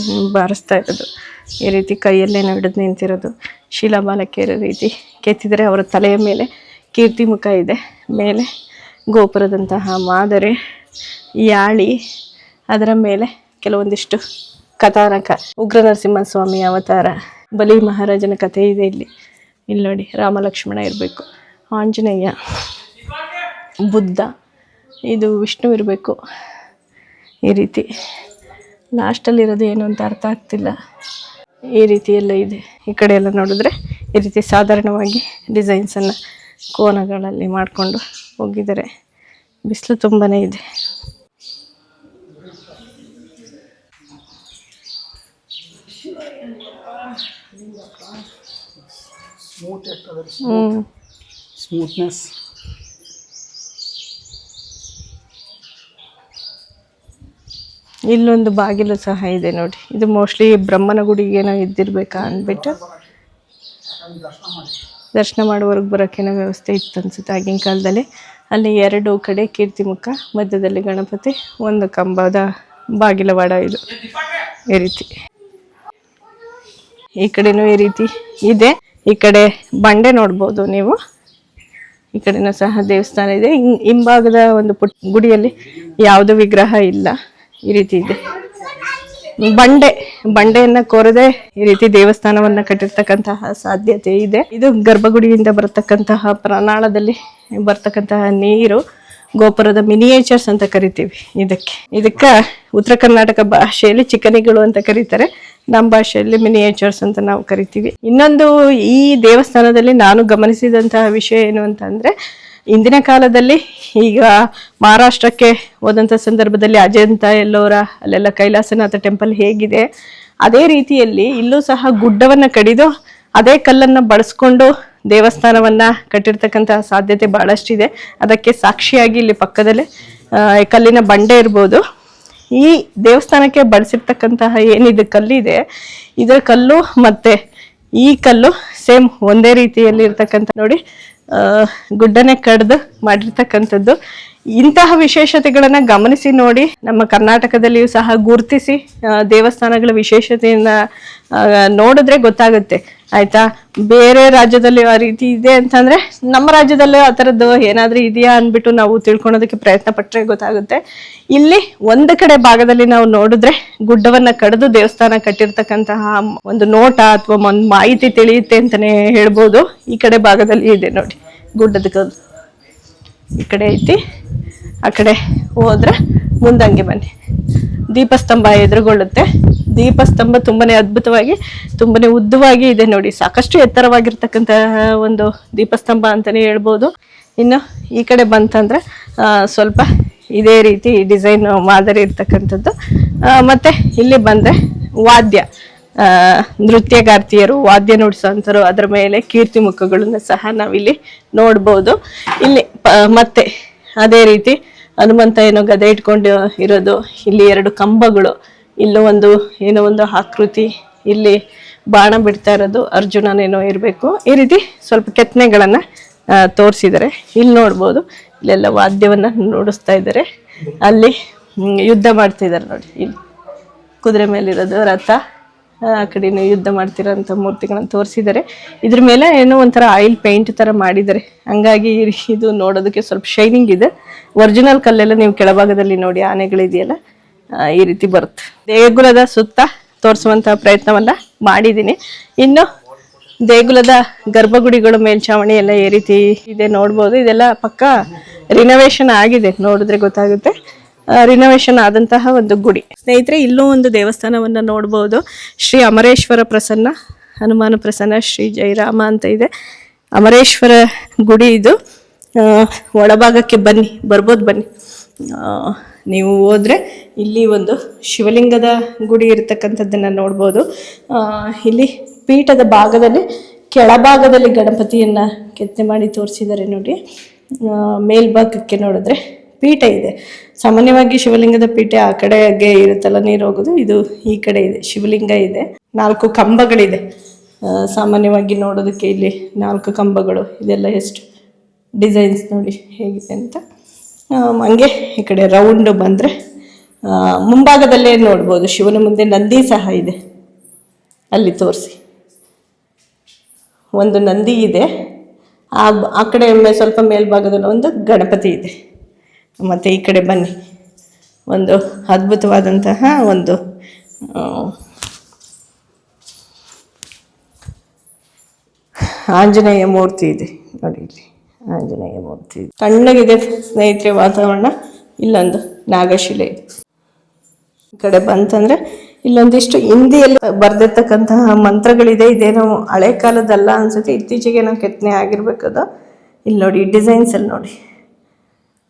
ಈ ರೀತಿ ಕೈಯಲ್ಲೇನೋ ಹಿಡಿದು ನಿಂತಿರೋದು. ಶಿಲಾಬಾಲಕಿಯರ ರೀತಿ ಕೆತ್ತಿದರೆ ಅವರ ತಲೆಯ ಮೇಲೆ ಕೀರ್ತಿ ಮುಖ ಇದೆ. ಮೇಲೆ ಗೋಪುರದಂತಹ ಮಾದರಿ ಯಾಳಿ, ಅದರ ಮೇಲೆ ಕೆಲವೊಂದಿಷ್ಟು ಕಥಾನಕ, ಉಗ್ರ ನರಸಿಂಹಸ್ವಾಮಿ ಅವತಾರ, ಬಲಿ ಮಹಾರಾಜನ ಕಥೆ ಇದೆ ಇಲ್ಲಿ ನೋಡಿ. ರಾಮ ಲಕ್ಷ್ಮಣ ಇರಬೇಕು, ಆಂಜನೇಯ, ಬುದ್ಧ, ಇದು ವಿಷ್ಣು ಇರಬೇಕು. ಈ ರೀತಿ ಲಾಸ್ಟಲ್ಲಿರೋದು ಏನು ಅಂತ ಅರ್ಥ ಆಗ್ತಿಲ್ಲ. ಈ ರೀತಿ ಎಲ್ಲ ಇದೆ. ಈ ಕಡೆ ಎಲ್ಲ ನೋಡಿದ್ರೆ ಈ ರೀತಿ ಸಾಧಾರಣವಾಗಿ ಡಿಸೈನ್ಸನ್ನು ಕೋನಗಳಲ್ಲಿ ಮಾಡಿಕೊಂಡು ಹೋಗಿದ್ದಾರೆ. ಬಿಸಿಲು ತುಂಬಾ ಇದೆ. ಸ್ಮೂತ್ನೆಸ್. ಇಲ್ಲೊಂದು ಬಾಗಿಲು ಸಹ ಇದೆ ನೋಡಿ. ಇದು ಮೋಸ್ಟ್ಲಿ ಬ್ರಹ್ಮನ ಗುಡಿಗೇನೋ ಇದ್ದಿರ್ಬೇಕಾ ಅಂದ್ಬಿಟ್ಟು ದರ್ಶನ ಮಾಡುವವರೆಗೆ ಬರೋಕ್ಕೇನೋ ವ್ಯವಸ್ಥೆ ಇತ್ತು ಅನ್ಸುತ್ತೆ ಆಗಿನ ಕಾಲದಲ್ಲಿ. ಅಲ್ಲಿ ಎರಡು ಕಡೆ ಕೀರ್ತಿ ಮುಖ, ಮಧ್ಯದಲ್ಲಿ ಗಣಪತಿ, ಒಂದು ಕಂಬದ ಬಾಗಿಲವಾಡ ಇದು ಈ ರೀತಿ. ಈ ಕಡೆನೂ ಈ ರೀತಿ ಇದೆ. ಈ ಕಡೆ ಬಂಡೆ ನೋಡ್ಬೋದು ನೀವು. ಈ ಕಡೆನೂ ಸಹ ದೇವಸ್ಥಾನ ಇದೆ. ಹಿಂಭಾಗದ ಒಂದು ಗುಡಿಯಲ್ಲಿ ಯಾವುದೋ ವಿಗ್ರಹ ಇಲ್ಲ. ಈ ರೀತಿ ಇದೆ. ಬಂಡೆಯನ್ನ ಕೊರದೆ ಈ ರೀತಿ ದೇವಸ್ಥಾನವನ್ನ ಕಟ್ಟಿರ್ತಕ್ಕಂತಹ ಸಾಧ್ಯತೆ ಇದೆ. ಇದು ಗರ್ಭಗುಡಿಯಿಂದ ಬರತಕ್ಕಂತಹ ಪ್ರಾಣಾಳದಲ್ಲಿ ಬರ್ತಕ್ಕಂತಹ ನೀರು ಗೋಪುರದ ಮಿನಿಯೇಚರ್ಸ್ ಅಂತ ಕರಿತೀವಿ. ಇದಕ್ಕ ಉತ್ತರ ಕರ್ನಾಟಕ ಭಾಷೆಯಲ್ಲಿ ಚಿಕನಿಗಳು ಅಂತ ಕರೀತಾರೆ. ನಮ್ಮ ಭಾಷೆಯಲ್ಲಿ ಮಿನಿಯೇಚರ್ಸ್ ಅಂತ ನಾವು ಕರಿತೀವಿ. ಇನ್ನೊಂದು ಈ ದೇವಸ್ಥಾನದಲ್ಲಿ ನಾನು ಗಮನಿಸಿದಂತಹ ವಿಷಯ ಏನು ಅಂತಂದ್ರೆ, ಇಂದಿನ ಕಾಲದಲ್ಲಿ ಈಗ ಮಹಾರಾಷ್ಟ್ರಕ್ಕೆ ಹೋದಂಥ ಸಂದರ್ಭದಲ್ಲಿ ಅಜಂತ ಎಲ್ಲೋರ ಅಲ್ಲೆಲ್ಲ ಕೈಲಾಸನಾಥ ಟೆಂಪಲ್ ಹೇಗಿದೆ, ಅದೇ ರೀತಿಯಲ್ಲಿ ಇಲ್ಲೂ ಸಹ ಗುಡ್ಡವನ್ನ ಕಡಿದು ಅದೇ ಕಲ್ಲನ್ನು ಬಳಸ್ಕೊಂಡು ದೇವಸ್ಥಾನವನ್ನ ಕಟ್ಟಿರ್ತಕ್ಕಂತಹ ಸಾಧ್ಯತೆ ಬಹಳಷ್ಟಿದೆ. ಅದಕ್ಕೆ ಸಾಕ್ಷಿಯಾಗಿ ಇಲ್ಲಿ ಪಕ್ಕದಲ್ಲೇ ಕಲ್ಲಿನ ಬಂಡೆ ಇರ್ಬೋದು. ಈ ದೇವಸ್ಥಾನಕ್ಕೆ ಬಳಸಿರ್ತಕ್ಕಂತಹ ಏನಿದು ಕಲ್ಲಿದೆ, ಇದರ ಕಲ್ಲು ಮತ್ತೆ ಈ ಕಲ್ಲು ಸೇಮ್ ಒಂದೇ ರೀತಿಯಲ್ಲಿ ಇರ್ತಕ್ಕಂಥ ನೋಡಿ. ಗುಡ್ಡನೆ ಕಡ್ದು ಮಾಡಿರ್ತಕ್ಕಂಥದ್ದು. ಇಂತಹ ವಿಶೇಷತೆಗಳನ್ನ ಗಮನಿಸಿ ನೋಡಿ. ನಮ್ಮ ಕರ್ನಾಟಕದಲ್ಲಿಯೂ ಸಹ ಗುರುತಿಸಿ ದೇವಸ್ಥಾನಗಳ ವಿಶೇಷತೆಯನ್ನ ನೋಡಿದ್ರೆ ಗೊತ್ತಾಗುತ್ತೆ ಆಯ್ತಾ. ಬೇರೆ ರಾಜ್ಯದಲ್ಲಿ ಆ ರೀತಿ ಇದೆ ಅಂತಂದ್ರೆ ನಮ್ಮ ರಾಜ್ಯದಲ್ಲೂ ಆ ಥರದ್ದು ಏನಾದ್ರೂ ಇದೆಯಾ ಅಂದ್ಬಿಟ್ಟು ನಾವು ತಿಳ್ಕೊಳೋದಕ್ಕೆ ಪ್ರಯತ್ನ ಪಟ್ಟರೆ ಗೊತ್ತಾಗುತ್ತೆ. ಇಲ್ಲಿ ಒಂದು ಕಡೆ ಭಾಗದಲ್ಲಿ ನಾವು ನೋಡಿದ್ರೆ ಗುಡ್ಡವನ್ನ ಕಡಿದು ದೇವಸ್ಥಾನ ಕಟ್ಟಿರ್ತಕ್ಕಂತಹ ಒಂದು ನೋಟ ಅಥವಾ ಒಂದು ಮಾಹಿತಿ ತಿಳಿಯುತ್ತೆ ಅಂತಾನೆ ಹೇಳ್ಬೋದು. ಈ ಕಡೆ ಭಾಗದಲ್ಲಿ ಇದೆ ನೋಡಿ ಗುಡ್ಡದ ಕಲ್ಲು, ಈ ಕಡೆ ಐತಿ. ಆ ಕಡೆ ಹೋದ್ರೆ ಮುಂದಂಗೆ ಬನ್ನಿ, ದೀಪಸ್ತಂಭ ಎದುರುಗೊಳ್ಳುತ್ತೆ. ದೀಪಸ್ತಂಭ ತುಂಬಾನೇ ಅದ್ಭುತವಾಗಿ, ತುಂಬಾನೇ ಉದ್ದವಾಗಿ ಇದೆ ನೋಡಿ. ಸಾಕಷ್ಟು ಎತ್ತರವಾಗಿರ್ತಕ್ಕಂತಹ ಒಂದು ದೀಪಸ್ತಂಭ ಅಂತಾನೆ ಹೇಳ್ಬೋದು. ಇನ್ನು ಈ ಕಡೆ ಬಂತಂದ್ರೆ ಸ್ವಲ್ಪ ಇದೇ ರೀತಿ ಡಿಸೈನ್ ಮಾದರಿ ಇರ್ತಕ್ಕಂಥದ್ದು. ಮತ್ತೆ ಇಲ್ಲಿ ಬಂದ್ರೆ ವಾದ್ಯ, ನೃತ್ಯಗಾರ್ತಿಯರು ವಾದ್ಯ ನುಡಿಸೋಂಥರು, ಅದರ ಮೇಲೆ ಕೀರ್ತಿ ಮುಖಗಳನ್ನ ಸಹ ನಾವಿಲ್ಲಿ ನೋಡ್ಬೋದು. ಇಲ್ಲಿ ಮತ್ತೆ ಅದೇ ರೀತಿ ಹನುಮಂತ ಏನೋ ಗದೆ ಇಟ್ಕೊಂಡು ಇರೋದು, ಇಲ್ಲಿ 2 ಕಂಬಗಳು, ಇಲ್ಲೂ ಏನೋ ಒಂದು ಆಕೃತಿ, ಇಲ್ಲಿ ಬಾಣ ಬಿಡ್ತಾ ಇರೋದು ಅರ್ಜುನನೇನೋ ಇರಬೇಕು. ಈ ರೀತಿ ಸ್ವಲ್ಪ ಕೆತ್ತನೆಗಳನ್ನ ತೋರಿಸಿದ್ದಾರೆ. ಇಲ್ಲಿ ನೋಡ್ಬೋದು, ಇಲ್ಲೆಲ್ಲ ವಾದ್ಯವನ್ನ ನುಡಿಸ್ತಾ ಇದ್ದಾರೆ. ಅಲ್ಲಿ ಯುದ್ಧ ಮಾಡ್ತಿದ್ದಾರೆ ನೋಡಿ, ಇಲ್ಲಿ ಕುದುರೆ ಮೇಲಿರೋದು ರಥ, ಆ ಕಡೆನೂ ಯುದ್ಧ ಮಾಡ್ತಿರೋಂಥ ಮೂರ್ತಿಗಳನ್ನ ತೋರಿಸಿದ್ದಾರೆ. ಇದ್ರ ಮೇಲೆ ಏನೋ ಒಂಥರ ಆಯಿಲ್ ಪೇಂಟ್ ತರ ಮಾಡಿದ್ದಾರೆ, ಹಂಗಾಗಿ ಇದು ನೋಡೋದಕ್ಕೆ ಸ್ವಲ್ಪ ಶೈನಿಂಗ್ ಇದೆ. ಒರಿಜಿನಲ್ ಕಲ್ಲೆಲ್ಲ ನೀವು ಕೆಳಭಾಗದಲ್ಲಿ ನೋಡಿ ಆನೆಗಳಿದೆಯಲ್ಲ, ಈ ರೀತಿ ಬರುತ್ತೆ. ದೇಗುಲದ ಸುತ್ತ ತೋರಿಸುವಂತಹ ಪ್ರಯತ್ನವನ್ನ ಮಾಡಿದ್ದೀನಿ. ಇನ್ನು ದೇಗುಲದ ಗರ್ಭಗುಡಿಗಳು, ಮೇಲ್ಛಾವಣಿ ಎಲ್ಲ ಈ ರೀತಿ ಇದೆ ನೋಡ್ಬೋದು. ಇದೆಲ್ಲ ಪಕ್ಕ ರಿನೋವೇಷನ್ ಆಗಿದೆ, ನೋಡಿದ್ರೆ ಗೊತ್ತಾಗುತ್ತೆ. ರಿನೋವೇಷನ್ ಆದಂತಹ ಒಂದು ಗುಡಿ. ಸ್ನೇಹಿತರೆ, ಇಲ್ಲೂ ಒಂದು ದೇವಸ್ಥಾನವನ್ನ ನೋಡ್ಬೋದು. ಶ್ರೀ ಅಮರೇಶ್ವರ ಪ್ರಸನ್ನ, ಹನುಮಾನ ಪ್ರಸನ್ನ, ಶ್ರೀ ಜಯರಾಮ ಅಂತ ಇದೆ. ಅಮರೇಶ್ವರ ಗುಡಿ ಇದು. ಒಳಭಾಗಕ್ಕೆ ಬರ್ಬೋದು ಬನ್ನಿ. ನೀವು ಹೋದ್ರೆ ಇಲ್ಲಿ ಒಂದು ಶಿವಲಿಂಗದ ಗುಡಿ ಇರತಕ್ಕಂಥದ್ದನ್ನ ನೋಡ್ಬೋದು. ಇಲ್ಲಿ ಪೀಠದ ಭಾಗದಲ್ಲಿ ಕೆಳಭಾಗದಲ್ಲಿ ಗಣಪತಿಯನ್ನ ಕೆತ್ತನೆ ಮಾಡಿ ತೋರಿಸಿದ್ದಾರೆ ನೋಡಿ. ಮೇಲ್ಭಾಗಕ್ಕೆ ನೋಡಿದ್ರೆ ಪೀಠ ಇದೆ. ಸಾಮಾನ್ಯವಾಗಿ ಶಿವಲಿಂಗದ ಪೀಠ ಆ ಕಡೆಗೆ ಇರುತ್ತಲ್ಲ ನೀರು ಹೋಗೋದು, ಇದು ಈ ಕಡೆ ಇದೆ. ಶಿವಲಿಂಗ ಇದೆ, 4 ಕಂಬಗಳಿದೆ. ಸಾಮಾನ್ಯವಾಗಿ ನೋಡೋದಕ್ಕೆ ಇಲ್ಲಿ 4 ಕಂಬಗಳು. ಇದೆಲ್ಲ ಎಷ್ಟು ಡಿಸೈನ್ಸ್ ನೋಡಿ ಹೇಗಿದೆ ಅಂತ. ಹಂಗೆ ಈ ಕಡೆ ರೌಂಡ್ ಬಂದರೆ ಮುಂಭಾಗದಲ್ಲೇ ನೋಡ್ಬೋದು, ಶಿವನ ಮುಂದೆ ನಂದಿ ಸಹ ಇದೆ. ಅಲ್ಲಿ ತೋರಿಸಿ, ಒಂದು ನಂದಿ ಇದೆ. ಆ ಕಡೆ ಸ್ವಲ್ಪ ಮೇಲ್ಭಾಗದಲ್ಲಿ ಒಂದು ಗಣಪತಿ ಇದೆ. ಮತ್ತು ಈ ಕಡೆ ಬನ್ನಿ, ಒಂದು ಅದ್ಭುತವಾದಂತಹ ಒಂದು ಆಂಜನೇಯ ಮೂರ್ತಿ ಇದೆ ನೋಡಿ. ಇಲ್ಲಿ ಆಂಜನೇಯ ಮೂರ್ತಿ ಇದೆ, ತಣ್ಣಗಿದೆ ಸ್ನೇಹಿತರೆ ವಾತಾವರಣ. ಇಲ್ಲೊಂದು ನಾಗಶಿಲೆ ಇದೆ. ಈ ಕಡೆ ಬಂತಂದ್ರೆ ಇಲ್ಲೊಂದಿಷ್ಟು ಹಿಂದಿಯಲ್ಲಿ ಬರ್ದಿರ್ತಕ್ಕಂತಹ ಮಂತ್ರಗಳಿದೆ. ಇದೇನೋ ಹಳೆ ಕಾಲದಲ್ಲ ಅನ್ಸುತ್ತೆ, ಇತ್ತೀಚೆಗೆ ನಾವು ಕೆತ್ತನೆ ಆಗಿರ್ಬೇಕದು. ಇಲ್ಲಿ ನೋಡಿ ಡಿಸೈನ್ಸ್ ಅಲ್ಲಿ ನೋಡಿ,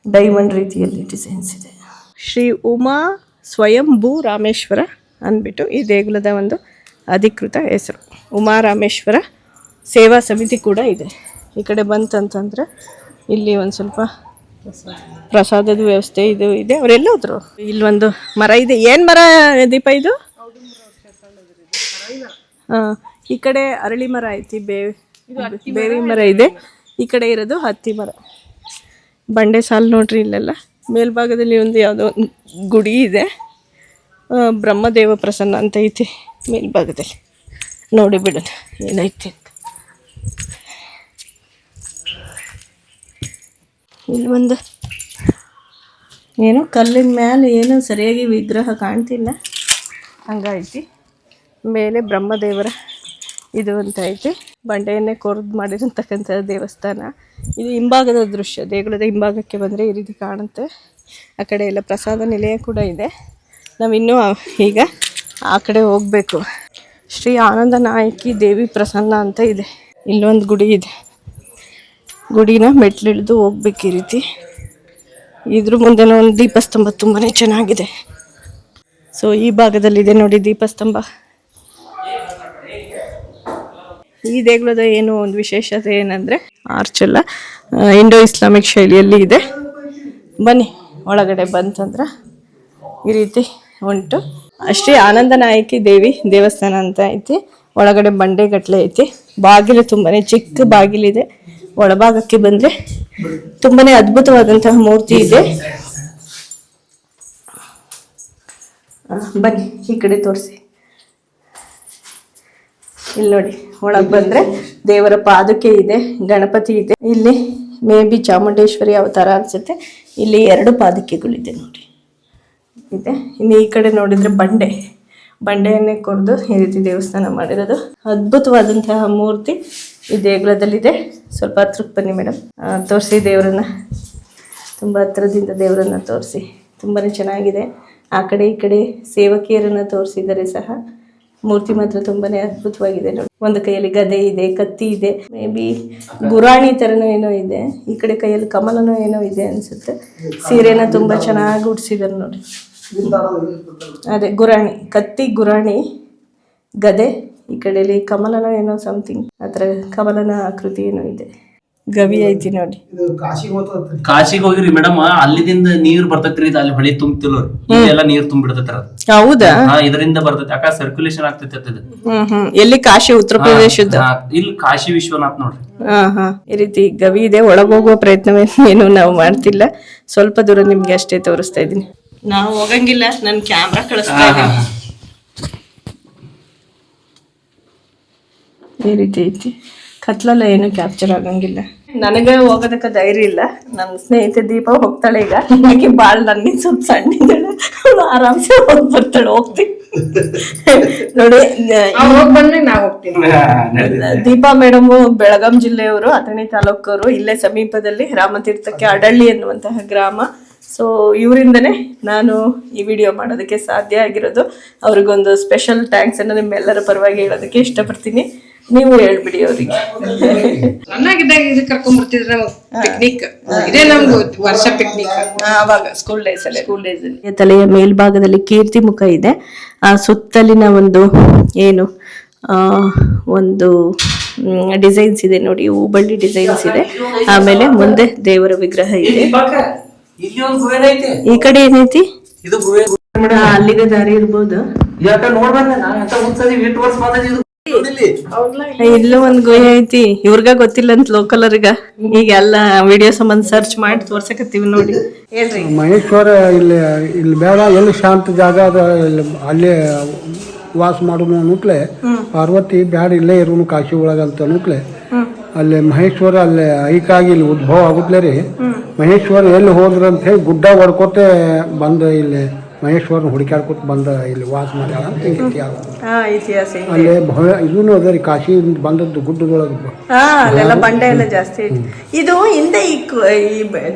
ಡೈಮಂಡ್ ರೀತಿಯಲ್ಲಿ ಡಿಸೈನ್ಸ್ ಇದೆ. ಶ್ರೀ ಉಮಾ ಸ್ವಯಂಭೂ ರಾಮೇಶ್ವರ ಅಂದ್ಬಿಟ್ಟು ಈ ದೇಗುಲದ ಒಂದು ಅಧಿಕೃತ ಹೆಸರು. ಉಮಾ ರಾಮೇಶ್ವರ ಸೇವಾ ಸಮಿತಿ ಕೂಡ ಇದೆ. ಈ ಕಡೆ ಬಂತಂತಂದ್ರೆ ಇಲ್ಲಿ ಒಂದು ಸ್ವಲ್ಪ ಪ್ರಸಾದದ ವ್ಯವಸ್ಥೆ ಇದು ಇದೆ. ಅವರೆಲ್ಲ ಹೋದ್ರು. ಇಲ್ಲೊಂದು ಮರ ಇದೆ. ಏನು ಮರ ದೀಪ ಇದು? ಈ ಕಡೆ ಅರಳಿ ಮರ ಐತಿ, ಬೇವಿ ಮರ ಇದೆ. ಈ ಕಡೆ ಇರೋದು ಹತ್ತಿ ಮರ. ಬಂಡೆ ಸಾಲು ನೋಡ್ರಿ ಇಲ್ಲೆಲ್ಲ. ಮೇಲ್ಭಾಗದಲ್ಲಿ ಒಂದು ಯಾವುದೋ ಗುಡಿ ಇದೆ, ಬ್ರಹ್ಮದೇವ ಪ್ರಸನ್ನ ಅಂತ ಐತಿ ಮೇಲ್ಭಾಗದಲ್ಲಿ. ನೋಡಿ ಬಿಡೋಣ ಏನೈತಿ ಅಂತ. ಇಲ್ಲಿ ಒಂದು ಏನೋ ಕಲ್ಲಿನ ಮೇಲೆ ಏನೋ ಸರಿಯಾಗಿ ವಿಗ್ರಹ ಕಾಣ್ತಿಲ್ಲ, ಹಂಗೈತಿ. ಮೇಲೆ ಬ್ರಹ್ಮದೇವರ ಇದು ಅಂತ ಐತಿ. ಬಂಡೆಯನ್ನೇ ಕೊರ್ದು ಮಾಡಿರತಕ್ಕಂಥ ದೇವಸ್ಥಾನ ಇದು. ಹಿಂಭಾಗದ ದೃಶ್ಯ, ದೇಗುಲದ ಹಿಂಭಾಗಕ್ಕೆ ಬಂದರೆ ಈ ರೀತಿ ಕಾಣುತ್ತೆ. ಆ ಕಡೆ ಎಲ್ಲ ಪ್ರಸಾದ ನಿಲಯ ಕೂಡ ಇದೆ. ನಾವಿನ್ನೂ ಈಗ ಆ ಕಡೆ ಹೋಗಬೇಕು. ಶ್ರೀ ಆನಂದ ನಾಯಕಿ ದೇವಿ ಪ್ರಸನ್ನ ಅಂತ ಇದೆ. ಇಲ್ಲೊಂದು ಗುಡಿ ಇದೆ. ಗುಡಿನ ಮೆಟ್ಲಿಳಿದು ಹೋಗ್ಬೇಕು ಈ ರೀತಿ. ಇದ್ರ ಮುಂದೆನೋ ಒಂದು ದೀಪಸ್ತಂಭ ತುಂಬಾ ಚೆನ್ನಾಗಿದೆ. ಸೊ ಈ ಭಾಗದಲ್ಲಿದೆ ನೋಡಿ ದೀಪಸ್ತಂಭ. ಈ ದೇಗುಲದ ಏನು ಒಂದು ವಿಶೇಷತೆ ಏನಂದರೆ ಆರ್ಚ್ ಎಲ್ಲ ಇಂಡೋ ಇಸ್ಲಾಮಿಕ್ ಶೈಲಿಯಲ್ಲಿ ಇದೆ. ಬನ್ನಿ ಒಳಗಡೆ ಬಂತಂದ್ರೆ ಈ ರೀತಿ ಉಂಟು. ಶ್ರೀ ಆನಂದ ನಾಯಕಿ ದೇವಿ ದೇವಸ್ಥಾನ ಅಂತ ಐತಿ. ಒಳಗಡೆ ಬಂಡೆ ಗಟ್ಟಲೆ ಐತಿ. ಬಾಗಿಲು ತುಂಬಾ ಚಿಕ್ಕ ಬಾಗಿಲಿದೆ. ಒಳಭಾಗಕ್ಕೆ ಬಂದ್ರೆ ತುಂಬಾನೇ ಅದ್ಭುತವಾದಂತಹ ಮೂರ್ತಿ ಇದೆ. ಬನ್ನಿ ಈ ಕಡೆ ತೋರಿಸಿ. ಇಲ್ಲಿ ನೋಡಿ, ಒಳಗೆ ಬಂದ್ರೆ ದೇವರ ಪಾದುಕೆ ಇದೆ, ಗಣಪತಿ ಇದೆ, ಇಲ್ಲಿ ಮೇ ಬಿ ಚಾಮುಂಡೇಶ್ವರಿ ಅವತಾರ ಅನ್ಸುತ್ತೆ. ಇಲ್ಲಿ 2 ಪಾದುಕೆಗಳಿದೆ ನೋಡಿ ಇದೆ. ಇನ್ನು ಈ ಕಡೆ ನೋಡಿದ್ರೆ ಬಂಡೆಯನ್ನೇ ಕೊರೆದು ಈ ರೀತಿ ದೇವಸ್ಥಾನ ಮಾಡಿರೋದು. ಅದ್ಭುತವಾದಂತಹ ಮೂರ್ತಿ ಈ ದೇಗುಲದಲ್ಲಿದೆ. ಸ್ವಲ್ಪ ಹತ್ರಕ್ಕೆ ಬನ್ನಿ ಮೇಡಮ್, ತೋರಿಸಿ ದೇವರನ್ನ, ತುಂಬ ಹತ್ರದಿಂದ ದೇವರನ್ನ ತೋರಿಸಿ. ತುಂಬಾ ಚೆನ್ನಾಗಿದೆ. ಆ ಕಡೆ ಈ ಕಡೆ ಸೇವಕಿಯರನ್ನ ತೋರಿಸಿದರೆ ಸಹ ಮೂರ್ತಿ ಮಾತ್ರ ತುಂಬಾನೇ ಅದ್ಭುತವಾಗಿದೆ ನೋಡಿ. ಒಂದು ಕೈಯಲ್ಲಿ ಗದೆ ಇದೆ, ಕತ್ತಿ ಇದೆ, ಮೇ ಬಿ ಗುರಾಣಿ ಥರನೂ ಏನೋ ಇದೆ. ಈ ಕಡೆ ಕೈಯಲ್ಲಿ ಕಮಲನೂ ಏನೋ ಇದೆ ಅನ್ಸುತ್ತೆ. ಸೀರೆನ ತುಂಬ ಚೆನ್ನಾಗಿ ಉಡ್ಸಿದ್ದಾರೆ ನೋಡಿ. ಅದೇ ಗುರಾಣಿ, ಕತ್ತಿ, ಗುರಾಣಿ, ಗದೆ, ಈ ಕಡೆಯಲ್ಲಿ ಕಮಲನೋ ಏನೋ ಸಮಥಿಂಗ್ ಆ ಥರ ಕಮಲನ ಆಕೃತಿ ಏನೋ ಇದೆ. ಗವಿ ಐತಿ ನೋಡಿ. ಕಾಶಿಗೆ ಹೋಗಿರಿ ಮೇಡಮ್, ಅಲ್ಲಿದಿಂದ ನೀರ್ ಬರ್ತೈತ್ರಿ, ಅಲ್ಲಿ ಹೊಳಿ ತುಂಬ್ತಿಲ್ಲ, ಎಲ್ಲ ನೀರ್ ತುಂಬಿಡ್ತೈತ್ರ. ಹೌದಾ? ಇದರಿಂದ ಬರ್ತೈತಿ, ಯಾಕ ಸರ್ಕ್ಯುಲೇಷನ್ ಆಗ್ತೈತಿ ಅದು. ಎಲ್ಲಿ? ಕಾಶಿ, ಉತ್ತರ ಪ್ರದೇಶದ. ಇಲ್ಲಿ ಕಾಶಿ ವಿಶ್ವನಾಥ್ ನೋಡ್ರಿ. ಈ ರೀತಿ ಗವಿ ಇದೆ. ಒಳಗೋಗುವ ಪ್ರಯತ್ನವೇನು ನಾವು ಮಾಡ್ತಿಲ್ಲ, ಸ್ವಲ್ಪ ದೂರ ನಿಮ್ಗೆ ಅಷ್ಟೇ ತೋರಿಸ್ತಾ ಇದೀನಿ. ನಾವು ಹೋಗಂಗಿಲ್ಲ, ನನ್ ಕ್ಯಾಮ್ರಾ ಕಳಿಸ್ತಾ ಇದ್ದೀನಿ. ಈ ರೀತಿ ಐತಿ. ಕತ್ಲೆಲ್ಲ ಏನು ಕ್ಯಾಪ್ಚರ್ ಆಗಂಗಿಲ್ಲ. ನನಗೆ ಹೋಗೋದಕ್ಕೆ ಧೈರ್ಯ ಇಲ್ಲ. ನನ್ನ ಸ್ನೇಹಿತೆ ದೀಪ ಹೋಗ್ತಾಳೆ ಈಗ. ಆಕೆ ಬಾಳ ನನ್ನ ಸ್ವಲ್ಪ ಸಣ್ಣಿದ್ದಾಳೆ, ಆರಾಮ್ಸೆ ಹೋಗಿ ಬರ್ತಾಳೆ. ಹೋಗ್ತೀನಿ ನೋಡಿ. ದೀಪಾ ಮೇಡಮ್ ಬೆಳಗಾಂ ಜಿಲ್ಲೆಯವರು, ಅಥಣಿ ತಾಲೂಕವರು. ಇಲ್ಲೇ ಸಮೀಪದಲ್ಲಿ ರಾಮತೀರ್ಥಕ್ಕೆ ಅಡಳ್ಳಿ ಎನ್ನುವಂತಹ ಗ್ರಾಮ. ಸೊ ಇವರಿಂದನೇ ನಾನು ಈ ವಿಡಿಯೋ ಮಾಡೋದಕ್ಕೆ ಸಾಧ್ಯ ಆಗಿರೋದು. ಅವ್ರಿಗೊಂದು ಸ್ಪೆಷಲ್ ಥ್ಯಾಂಕ್ಸ್ ಅನ್ನು ನಿಮ್ಮೆಲ್ಲರ ಪರವಾಗಿ ಹೇಳೋದಕ್ಕೆ ಇಷ್ಟಪಡ್ತೀನಿ. ನೀವು ಹೇಳ್ಬಿಡಿ ಅವ್ರಿಗೆ. ಚೆನ್ನಾಗಿದ್ದಾಗ ಇದು ಕರ್ಕೊಂಡ್ ಬರ್ತಿದ್ರೆ ಪಿಕ್ನಿಕ್, ಇದೇ ನಮ್ದು ವರ್ಷ ಪಿಕ್ನಿಕ್. ಅವಾಗ ಸ್ಕೂಲ್ ಡೇಸ್ ಅಲ್ಲಿ ತಲೆಯ ಮೇಲ್ಭಾಗದಲ್ಲಿ ಕೀರ್ತಿ ಮುಖ ಇದೆ. ಆ ಸುತ್ತಲಿನ ಒಂದು ಏನು ಒಂದು ಡಿಸೈನ್ಸ್ ಇದೆ ನೋಡಿ, ಹೂಬಳ್ಳಿ ಡಿಸೈನ್ಸ್ ಇದೆ. ಆಮೇಲೆ ಮುಂದೆ ದೇವರ ವಿಗ್ರಹ ಇದೆ. ಈ ಕಡೆ ಏನೈತಿ? ಅಲ್ಲಿಗೆ ದಾರಿ ಇರ್ಬೋದು. ಇಲ್ಲೂ ಒಂದ್ ಗುಹೆ ಐತಿ. ಇವ್ರಗ ಗೊತ್ತಿಲ್ಲ ಅಂತ ಲೋಕಲರ್ಗ. ಈಗ ಎಲ್ಲ ವಿಡಿಯೋ ಸಂಬಂಧ ಸರ್ಚ್ ಮಾಡಿ ತೋರ್ಸಕತ್ತೀವಿ ನೋಡಿ. ಹೇಳ್ರಿ. ಮಹೇಶ್ವರ ಇಲ್ಲಿ ಬೇಡ, ಎಲ್ಲಿ ಶಾಂತ ಜಾಗ ಅದ ಅಲ್ಲೇ ವಾಸ ಮಾಡೋನು ಅನ್ನುಟ್ಲೆ, ಪಾರ್ವತಿ ಬ್ಯಾಡ ಇಲ್ಲೇ ಇರೋನು ಕಾಶಿ ಒಳಗಂತ ಅನ್ನುಟ್ಲೆ, ಅಲ್ಲಿ ಮಹೇಶ್ವರ ಅಲ್ಲೇ ಐಕಾಗಿ ಇಲ್ಲಿ ಉದ್ಭವ ಆಗುತ್ತಲೇ ರೀ. ಮಹೇಶ್ವರ ಎಲ್ಲಿ ಹೋದ್ರ ಅಂತ ಹೇಳಿ ಗುಡ್ಡ ಹೊಡ್ಕೋತೆ ಬಂದ ಇಲ್ಲಿ ಮಹೇಶ್ವರನ ಹುಡುಕ್ಯಾಡ್ಕೊತ ಬಂದ ಇಲ್ಲಿ ವಾಸ ಮಾಡ್ಯಾಳ ಅಂತ ಇತಿಹಾಸ. ಅಲ್ಲೇ ಭವ್ಯ ಇದೂ ಅದ ರೀ, ಕಾಶಿ ಬಂದದ್ದು ಗುಡ್ಡದೊಳಗೆ. ಅಲ್ಲೆಲ್ಲ ಬಂಡೆ ಎಲ್ಲ ಜಾಸ್ತಿ ಐತಿ. ಇದು ಹಿಂದೆ ಈ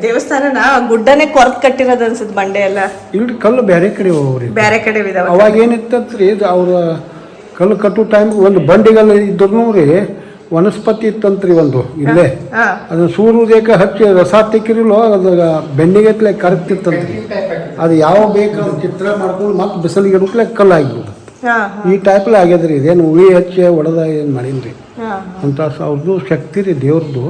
ದೇವಸ್ಥಾನನ ಗುಡ್ಡನೆ ಕೊರ್ದ್ ಕಟ್ಟಿರೋದು ಅನ್ಸುತ್ತೆ, ಬಂಡೆ ಎಲ್ಲ. ಇಲ್ರಿ, ಕಲ್ಲು ಬೇರೆ ಕಡೆ ಹೋಗ್ರಿ, ಬೇರೆ ಕಡೆ ಇದಾವ. ಅವಾಗ ಏನಿತ್ತಂತ್ರಿ, ಅವ್ರ ಕಲ್ಲು ಕಟ್ಟೋ ಟೈಮ್ ಒಂದು ಬಂಡಿಗಲ್ಲ ಇದ್ರು ರೀ, ವನಸ್ಪತಿ ಇತ್ತಂತ್ರಿ ಒಂದು ಇಲ್ಲೇ. ಅದನ್ನ ಸೂರ್ಯೋದಯಕ್ಕೆ ಹಚ್ಚಿ ರಸ ತೆಕ್ಕಿರಲೋ ಅದು ಬೆನ್ನಿಗೆತ್ಲೆ ಕರಗ್ತಿತ್ತಂತ್ರಿ. ಅದು ಯಾವ ಬೇಕು ಚಿತ್ರ ಮಾಡ್ಕೊಂಡು ಮತ್ತೆ ಬಿಸಿಲಿಗೆ ಇಡಕ್ಲೆ ಕಲ್ಲು ಆಗಿಬಿಡುದು. ಈ ಟೈಪ್ಲೆ ಆಗ್ಯದ್ರಿ. ಇದೇನು ಉಳಿ ಹಚ್ಚಿ ಒಡೆದ ಏನು ಮಾಡೀನ್ರಿ ಅಂತ ಅವ್ರದ್ದು ಶಕ್ತಿ ರೀ ದೇವ್ರದ್ದು.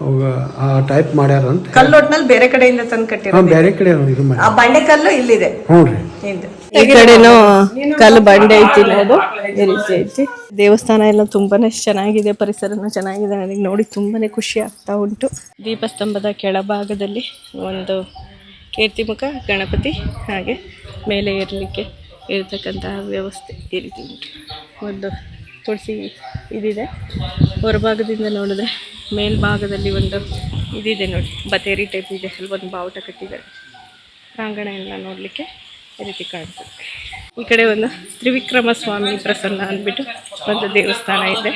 ಅವಾಗ ಆ ಟೈಪ್ ಮಾಡ್ಯಾರ ಅಂತ. ಕಲ್ಲು ಒಟ್ನಲ್ಲಿ ಬೇರೆ ಕಡೆಯಿಂದ ತಂದು ಕಟ್ಟಿರೋ, ಬೇರೆ ಕಡೆ ಇದು ಮಾಡಿ. ಆ ಬಂಡೆ ಕಲ್ಲು ಇಲ್ಲಿದೆ. ಹ್ಞೂ ರೀ. ಈ ಕಡೆನೂ ಕಲ್ಲು ಬಂಡೆ ಐತಿ ನೋಡು, ಈ ರೀತಿ ಐತಿ. ದೇವಸ್ಥಾನ ಎಲ್ಲ ತುಂಬಾನೇ ಚೆನ್ನಾಗಿದೆ, ಪರಿಸರನೂ ಚೆನ್ನಾಗಿದೆ. ನನಗೆ ನೋಡಿ ತುಂಬಾನೇ ಖುಷಿ ಆಗ್ತಾ ಉಂಟು. ದೀಪಸ್ತಂಭದ ಕೆಳಭಾಗದಲ್ಲಿ ಒಂದು ಕೀರ್ತಿಮುಖ ಗಣಪತಿ, ಹಾಗೆ ಮೇಲೆ ಏರಲಿಕ್ಕೆ ಇರತಕ್ಕಂತಹ ವ್ಯವಸ್ಥೆ ಈ ರೀತಿ ಉಂಟು. ಒಂದು ತುಳಸಿ ಇದಿದೆ. ಹೊರಭಾಗದಿಂದ ನೋಡಿದ್ರೆ ಮೇಲ್ಭಾಗದಲ್ಲಿ ಒಂದು ಇದಿದೆ ನೋಡಿ, ಬತೇರಿ ಟೈಪ್ ಇದೆ. ಅಲ್ಲಿ ಒಂದು ಬಾವುಟ ಕಟ್ಟಿದ್ದಾರೆ. ಪ್ರಾಂಗಣ ಎಲ್ಲ ನೋಡಲಿಕ್ಕೆ ಈ ರೀತಿ ಕಾಣ್ತದೆ. ಈ ಕಡೆ ಒಂದು ತ್ರಿವಿಕ್ರಮ ಸ್ವಾಮಿ ಪ್ರಸನ್ನ ಅಂದ್ಬಿಟ್ಟು ಒಂದು ದೇವಸ್ಥಾನ ಇದೆ.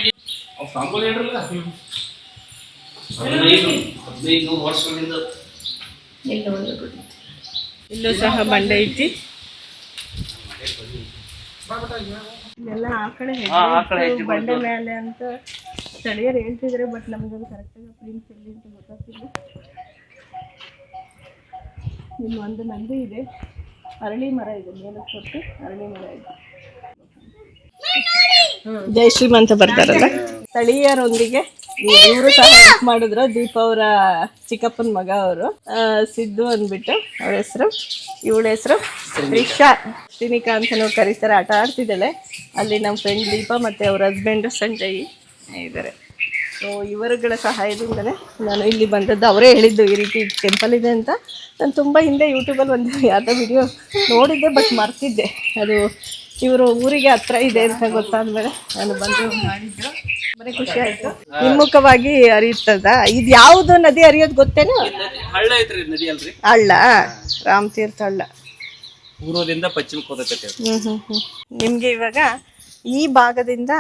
ಇಲ್ಲೂ ಸಹ ಬಂಡೆ ಐತಿ. ಇಲ್ಲೆಲ್ಲ ಆ ಕಡೆ ಬಂಡೆ ಮೇಲೆ ಅಂತ ಸ್ಥಳೀಯರು ಹೇಳ್ತಿದ್ರೆ, ಬಟ್ ನಮಗದು ಕರೆಕ್ಟಾಗಿ ಪ್ರಿಂಟ್ಸ್ ಎಲ್ಲಿ ಅಂತ ಗೊತ್ತಾಗ್ತಿಲ್ಲ. ಇಲ್ಲಿ ಒಂದು ನಂದಿ ಇದೆ, ಅರಳಿ ಮರ ಇದೆ, ಮೇಲೆ ಕೊಟ್ಟು ಅರಳಿ ಮರ ಇದೆ. ಜೈ ಶ್ರೀಮಂತ ಬರ್ತಾರಲ್ಲ, ಸ್ಥಳೀಯರೊಂದಿಗೆ ಇವರು ಸಹ ಹೆಲ್ಪ್ ಮಾಡಿದ್ರು. ದೀಪ ಅವರ ಚಿಕ್ಕಪ್ಪನ ಮಗ ಅವರು, ಸಿದ್ದು ಅಂದ್ಬಿಟ್ಟು ಅವ್ರ ಹೆಸರು. ಇವಳ ಹೆಸರು ಶ್ರೀನಿಕಾ ಅಂತನೂ ಕರೀತಾರೆ. ಆಟ ಆಡ್ತಿದ್ದಾಳೆ ಅಲ್ಲಿ. ನಮ್ಮ ಫ್ರೆಂಡ್ ದೀಪ ಮತ್ತೆ ಅವ್ರ ಹಸ್ಬೆಂಡ್ ಸಂಜಯ್ ಇದ್ದಾರೆ. ಸೊ ಇವರುಗಳ ಸಹಾಯದಿಂದಲೇ ನಾನು ಇಲ್ಲಿ ಬಂದದ್ದು. ಅವರೇ ಹೇಳಿದ್ದು ಈ ರೀತಿ ಟೆಂಪಲ್ ಇದೆ ಅಂತ. ನಾನು ತುಂಬ ಹಿಂದೆ ಯೂಟ್ಯೂಬಲ್ಲಿ ಒಂದು ಯಾವುದೋ ವಿಡಿಯೋ ನೋಡಿದ್ದೆ, ಬಟ್ ಮರ್ತಿದ್ದೆ. ಅದು ಇವರು ಊರಿಗೆ ಹತ್ರ ಇದೆ ಅಂತ ಗೊತ್ತಾದ್ಮೇಲೆ ನಾನು ಬಂದು ಮಾಡಿದ್ದು. ಬರೀ ಖುಷಿ ಆಯಿತು. ಹಿಮ್ಮುಖವಾಗಿ ಹರಿಯುತ್ತದ. ಇದು ಯಾವುದು ನದಿ ಹರಿಯೋದು ಗೊತ್ತೇನು? ಹಳ್ಳ ಐತ್ರಿ, ನದಿ ಅಲ್ರಿ, ಹಳ್ಳ, ರಾಮತೀರ್ಥ ಹಳ್ಳ. ಪೂರ್ವದಿಂದ ಪಶ್ಚಿಮಕ್ಕೆ ಹೋದೈತೆ. ನಿಮಗೆ ಇವಾಗ ಈ ಭಾಗದಿಂದ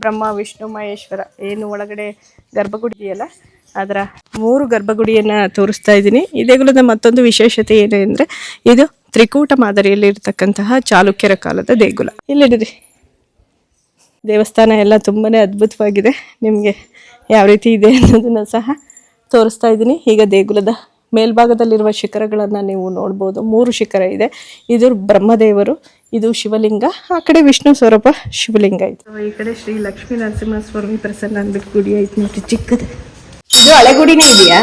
ಬ್ರಹ್ಮ ವಿಷ್ಣು ಮಹೇಶ್ವರ ಏನು ಒಳಗಡೆ ಗರ್ಭಗುಡಿ ಇದೆಯಲ್ಲ, ಅದರ 3 ಗರ್ಭಗುಡಿಯನ್ನು ತೋರಿಸ್ತಾ ಇದ್ದೀನಿ. ಈ ದೇಗುಲದ ಮತ್ತೊಂದು ವಿಶೇಷತೆ ಏನು ಅಂದರೆ ಇದು ತ್ರಿಕೂಟ ಮಾದರಿಯಲ್ಲಿ ಇರತಕ್ಕಂತಹ ಚಾಲುಕ್ಯರ ಕಾಲದ ದೇಗುಲ. ಇಲ್ಲಿಡಿರಿ ದೇವಸ್ಥಾನ ಎಲ್ಲ ತುಂಬಾ ಅದ್ಭುತವಾಗಿದೆ. ನಿಮಗೆ ಯಾವ ರೀತಿ ಇದೆ ಅನ್ನೋದನ್ನು ಸಹ ತೋರಿಸ್ತಾ ಇದ್ದೀನಿ. ಈಗ ದೇಗುಲದ ಮೇಲ್ಭಾಗದಲ್ಲಿರುವ ಶಿಖರಗಳನ್ನು ನೀವು ನೋಡ್ಬೋದು. 3 ಶಿಖರ ಇದೆ. ಇದು ಬ್ರಹ್ಮದೇವರು, ಇದು ಶಿವಲಿಂಗ, ಆ ಕಡೆ ವಿಷ್ಣು ಸ್ವರೂಪ ಶಿವಲಿಂಗ ಐತೆ. ಈ ಕಡೆ ಶ್ರೀ ಲಕ್ಷ್ಮೀ ನರಸಿಂಹಸ್ವಾಮಿ ಪ್ರಸನ್ನ ಅಂದ್ಬಿಟ್ಟು ಗುಡಿ ಐತೆ ನೋಡಿ, ಚಿಕ್ಕದು. ಇದು ಹಳೆ ಗುಡಿನೇ ಇದೆಯಾ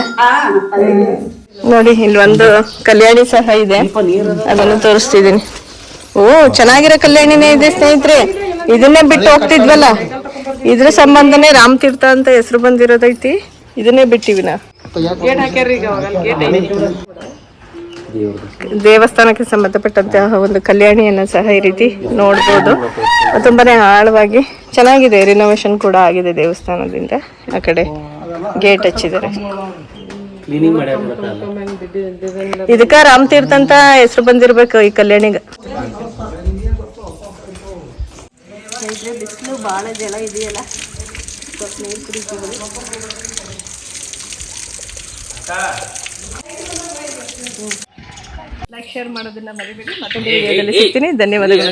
ನೋಡಿ. ಇಲ್ಲಿ ಒಂದು ಕಲ್ಯಾಣಿ ಸಹ ಇದೆ, ಅದನ್ನು ತೋರಿಸ್ತಿದ್ದೀನಿ. ಓ, ಚೆನ್ನಾಗಿರೋ ಕಲ್ಯಾಣಿನೇ ಇದೆ ಸ್ನೇಹಿತರೆ. ಇದನ್ನೇ ಬಿಟ್ಟು ಹೋಗ್ತಿದ್ವಲ್ಲ, ಇದ್ರ ಸಂಬಂಧನೇ ರಾಮತೀರ್ಥ ಅಂತ ಹೆಸರು ಬಂದಿರೋದೈತಿ. ಇದನ್ನೇ ಬಿಟ್ಟಿವಿ ನಾವು. ದೇವಸ್ಥಾನಕ್ಕೆ ಸಂಬಂಧಪಟ್ಟಂತಹ ಒಂದು ಕಲ್ಯಾಣಿಯನ್ನು ಸಹ ಈ ರೀತಿ ನೋಡ್ಬೋದು. ತುಂಬಾನೇ ಆಳವಾಗಿ ಚೆನ್ನಾಗಿದೆ. ರಿನೋವೇಷನ್ ಕೂಡ ಆಗಿದೆ ದೇವಸ್ಥಾನದಿಂದ. ಆ ಕಡೆ ಗೇಟ್ ಹಚ್ಚಿದ್ದಾರೆ. ಇದಕ್ಕ ರಾಮತೀರ್ಥ ಅಂತ ಹೆಸರು ಬಂದಿರ್ಬೇಕು ಈ ಕಲ್ಯಾಣಿಗ. ಬಿಸಿಲು ಬಹಳ ಜಲ ಇದೆಯಲ್ಲ, ಸ್ವಲ್ಪ ನೀರು ಕುಡಿತೀವಿ. ಲೈಕ್ ಶೇರ್ ಮಾಡೋದನ್ನ ಮರಿಬೇಡಿ. ಮತ್ತೊಂದು ವಿಡಿಯೋದಲ್ಲಿ ಸಿಗ್ತೀನಿ. ಧನ್ಯವಾದಗಳು.